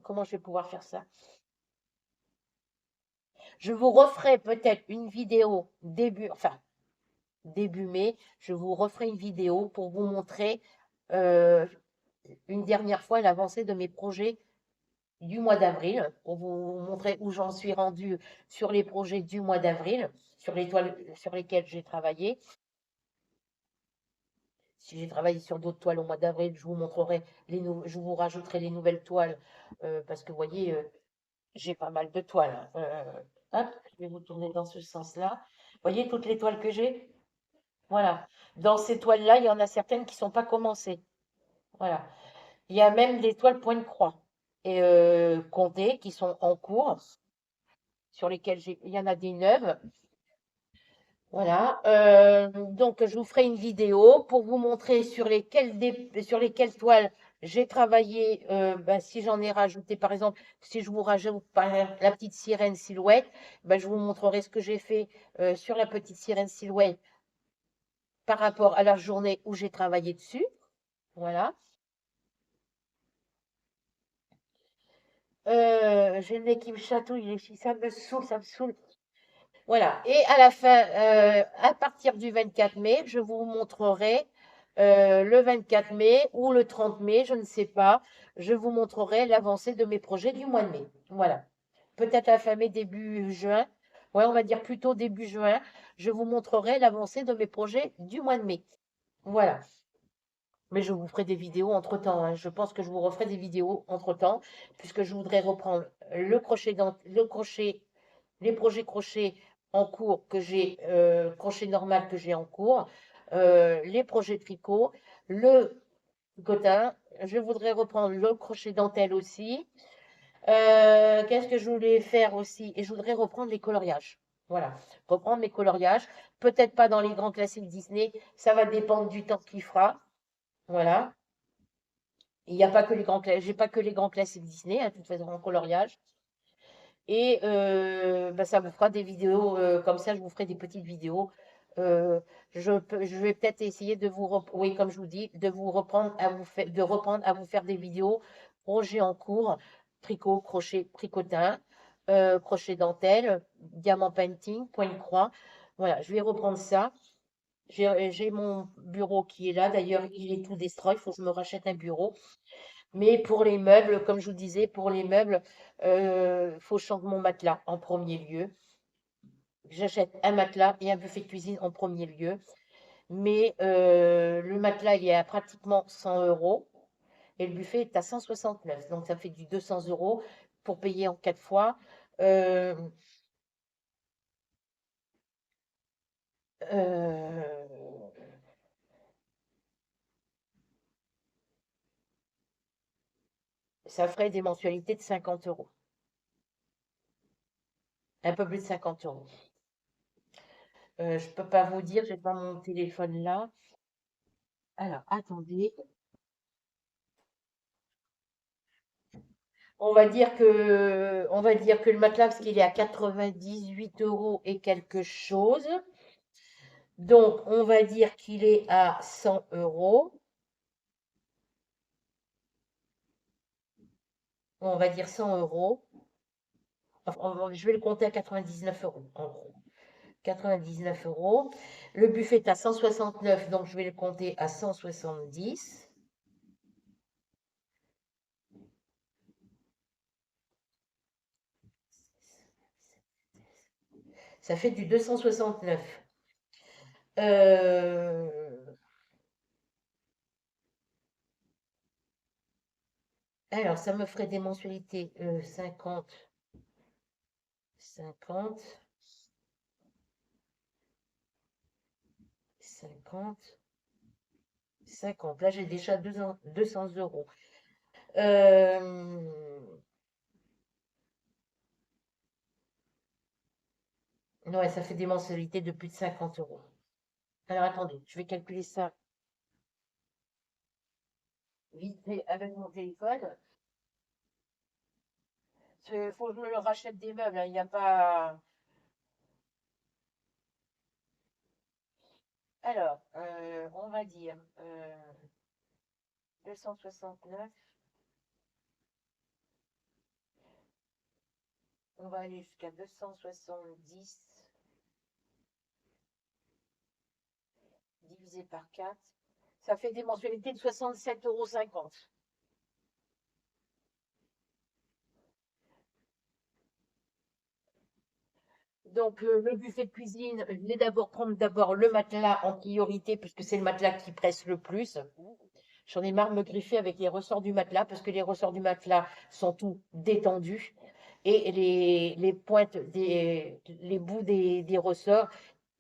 [SPEAKER 1] comment je vais pouvoir faire ça. Je vous referai peut-être une vidéo début mai, je vous referai une vidéo pour vous montrer euh, une dernière fois l'avancée de mes projets du mois d'avril, pour vous montrer où j'en suis rendue sur les projets du mois d'avril, sur les toiles sur lesquelles j'ai travaillé. Si j'ai travaillé sur d'autres toiles au mois d'avril, je vous montrerai je vous rajouterai les nouvelles toiles parce que vous voyez, j'ai pas mal de toiles. Hop, je vais vous tourner dans ce sens-là. Vous voyez toutes les toiles que j'ai? Voilà. Dans ces toiles-là, il y en a certaines qui ne sont pas commencées. Voilà. Il y a même des toiles point de croix et comptées qui sont en cours, sur lesquelles il y en a des neuves. Voilà. Donc, je vous ferai une vidéo pour vous montrer sur lesquelles toiles j'ai travaillé. Ben, si j'en ai rajouté, par exemple, si je vous rajoute la petite sirène silhouette, ben, je vous montrerai ce que j'ai fait sur la petite sirène silhouette par rapport à la journée où j'ai travaillé dessus. Voilà. J'ai le nez qui me chatouille, ça me saoule, ça me saoule. Voilà. Et à la fin, à partir du 24 mai, je vous montrerai le 24 mai ou le 30 mai, je ne sais pas. Je vous montrerai l'avancée de mes projets du mois de mai. Voilà. Peut-être à la fin mai, début juin. Ouais, on va dire plutôt début juin. Je vous montrerai l'avancée de mes projets du mois de mai. Voilà. Mais je vous ferai des vidéos entre-temps, hein. Je pense que je vous referai des vidéos entre-temps, puisque je voudrais reprendre les projets crochets en cours que j'ai, crochet normal que j'ai en cours, les projets tricot, le tricotin. Je voudrais reprendre le crochet dentelle aussi. Qu'est-ce que je voulais faire aussi? Et je voudrais reprendre les coloriages. Voilà, reprendre mes coloriages. Peut-être pas dans les grands classiques Disney, ça va dépendre du temps qu'il fera. Voilà. Il n'y a pas que j'ai pas que les grands classiques Disney, hein, de toute façon, en coloriage. Et bah, ça vous fera des vidéos comme ça, je vous ferai des petites vidéos. Je vais peut-être essayer oui, comme je vous dis, de vous reprendre de reprendre à vous faire des vidéos projets en cours, tricot, crochet, tricotin, crochet dentelle, diamant painting, point de croix. Voilà, je vais reprendre ça. J'ai mon bureau qui est là. D'ailleurs, il est tout destroy. Il faut que je me rachète un bureau. Mais pour les meubles, comme je vous disais, pour les meubles, faut changer mon matelas en premier lieu. J'achète un matelas et un buffet de cuisine en premier lieu. Mais le matelas, il est à pratiquement 100 euros et le buffet est à 169. Donc ça fait du 200 euros pour payer en 4 fois. Euh, euh, Ça ferait des mensualités de 50 euros. Un peu plus de 50 euros. Je peux pas vous dire, j'ai pas mon téléphone là. Alors, attendez. On va dire que le matelas, parce qu'il est à 98 euros et quelque chose. Donc, on va dire qu'il est à 100 euros. On va dire 100 euros. Enfin, je vais le compter à 99 euros, en gros. €. Le buffet est à 169, donc je vais le compter à 170. Ça fait du 269. Euh, alors, ça me ferait des mensualités 50, 50, 50, 50. Là, j'ai déjà 200 €. Euh, ouais, ça fait des mensualités de plus de 50 €. Alors, attendez, je vais calculer ça vite fait avec mon téléphone. Il faut que je me rachète des meubles, hein. Il n'y a pas. Alors, on va dire 269. On va aller jusqu'à 270 divisé par 4. Ça fait des mensualités de 67,50 €. Donc, le buffet de cuisine, je vais d'abord prendre d'abord le matelas en priorité, puisque c'est le matelas qui presse le plus. J'en ai marre de me griffer avec les ressorts du matelas, parce que les ressorts du matelas sont tout détendus. Et les pointes, les bouts des ressorts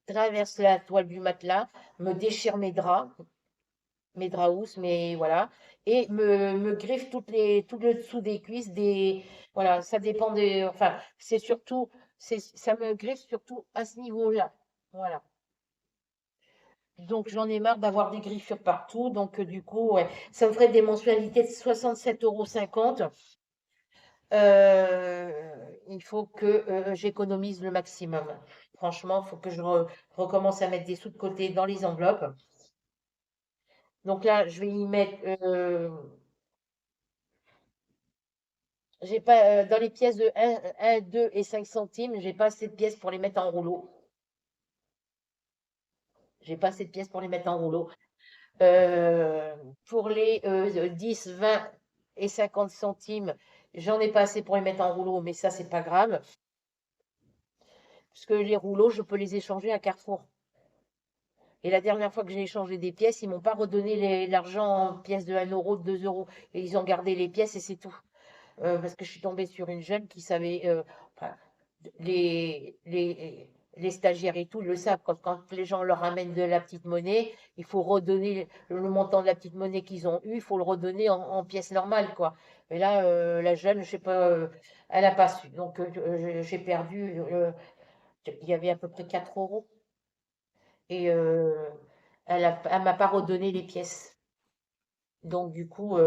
[SPEAKER 1] traversent la toile du matelas, me déchirent mes draps housses, mais voilà, et me griffe tout le dessous des cuisses, voilà, ça dépend des, enfin, c'est surtout, ça me griffe surtout à ce niveau-là, voilà. Donc j'en ai marre d'avoir des griffures partout, donc du coup, ouais, ça me ferait des mensualités de 67,50 €. Il faut que j'économise le maximum. Franchement, il faut que je recommence à mettre des sous de côté dans les enveloppes. Donc là, je vais y mettre j'ai pas, dans les pièces de 1, 2 et 5 centimes, j'ai pas assez de pièces pour les mettre en rouleau. J'ai pas assez de pièces pour les mettre en rouleau. Pour les 10, 20 et 50 centimes, j'en ai pas assez pour les mettre en rouleau, mais ça, c'est pas grave. Parce que les rouleaux, je peux les échanger à Carrefour. Et la dernière fois que j'ai échangé des pièces, ils m'ont pas redonné l'argent en pièces de 1 €, de 2 €. Et ils ont gardé les pièces et c'est tout. Parce que je suis tombée sur une jeune qui savait, enfin, les, les, les stagiaires et tout le savent, quand les gens leur ramènent de la petite monnaie, il faut redonner le montant de la petite monnaie qu'ils ont eu, il faut le redonner en pièces normales, quoi. Et là, la jeune, je sais pas, elle n'a pas su. Donc, j'ai perdu, il y avait à peu près 4 euros. Et elle m'a pas redonné les pièces. Donc, du coup,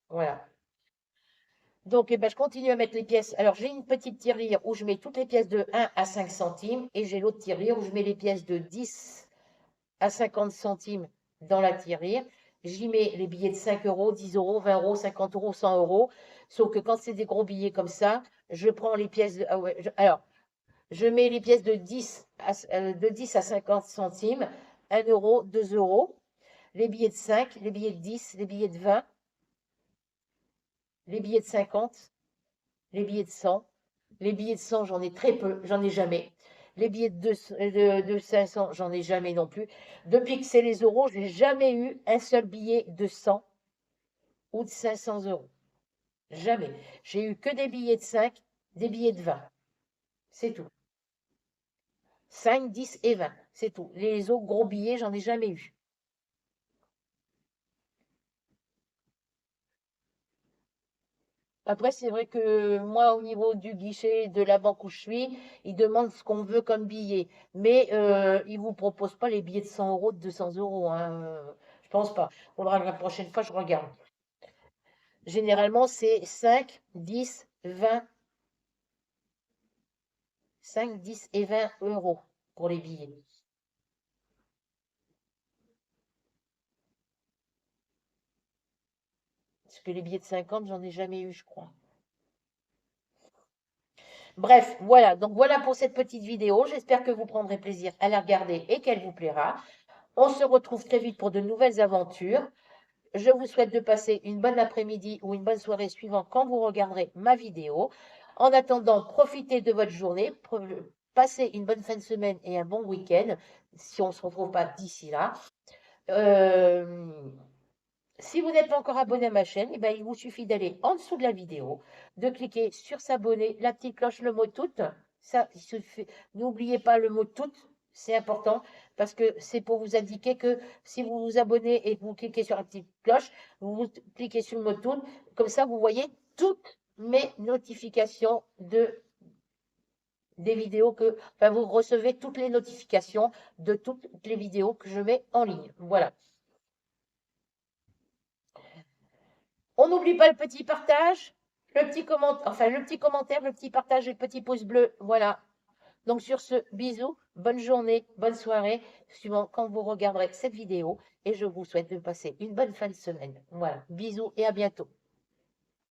[SPEAKER 1] voilà. Donc, eh ben, je continue à mettre les pièces. Alors, j'ai une petite tirelire où je mets toutes les pièces de 1 à 5 centimes et j'ai l'autre tirelire où je mets les pièces de 10 à 50 centimes dans la tirelire. J'y mets les billets de 5 €, 10 €, 20 €, 50 €, 100 €. Sauf que quand c'est des gros billets comme ça, je prends les pièces de, ah ouais, alors, je mets les pièces de 10 à 50 centimes, 1 €, 2 €, les billets de 5, les billets de 10, les billets de 20, les billets de 50, les billets de 100. Les billets de 100, j'en ai très peu, j'en ai jamais. Les billets de 500, j'en ai jamais non plus. Depuis que c'est les euros, j'ai jamais eu un seul billet de 100 ou de 500 €. Jamais. J'ai eu que des billets de 5, des billets de 20. C'est tout. 5, 10 et 20. C'est tout. Les autres gros billets, j'en ai jamais eu. Après, c'est vrai que moi, au niveau du guichet de la banque où je suis, ils demandent ce qu'on veut comme billet. Mais ils ne vous proposent pas les billets de 100 €, de 200 €, hein. Je pense pas. Faudra que la prochaine fois, je regarde. Généralement, c'est 5, 10, 20, 5, 10 et 20 € pour les billets. Parce que les billets de 50, j'en ai jamais eu, je crois. Bref, voilà. Donc voilà pour cette petite vidéo. J'espère que vous prendrez plaisir à la regarder et qu'elle vous plaira. On se retrouve très vite pour de nouvelles aventures. Je vous souhaite de passer une bonne après-midi ou une bonne soirée suivant quand vous regarderez ma vidéo. En attendant, profitez de votre journée, passez une bonne fin de semaine et un bon week-end, si on ne se retrouve pas d'ici là. Euh, Si vous n'êtes pas encore abonné à ma chaîne, eh ben, il vous suffit d'aller en dessous de la vidéo, de cliquer sur s'abonner, la petite cloche, le mot toutes. Ça, n'oubliez pas le mot toutes, c'est important parce que c'est pour vous indiquer que si vous vous abonnez et que vous cliquez sur la petite cloche, vous cliquez sur le mot toutes. Comme ça, vous voyez toutes mes notifications des vidéos enfin, vous recevez toutes les notifications de toutes les vidéos que je mets en ligne. Voilà. On n'oublie pas le petit partage, le petit commentaire, le petit partage et le petit pouce bleu. Voilà. Donc sur ce, bisous, bonne journée, bonne soirée, suivant quand vous regarderez cette vidéo. Et je vous souhaite de passer une bonne fin de semaine. Voilà. Bisous et à bientôt.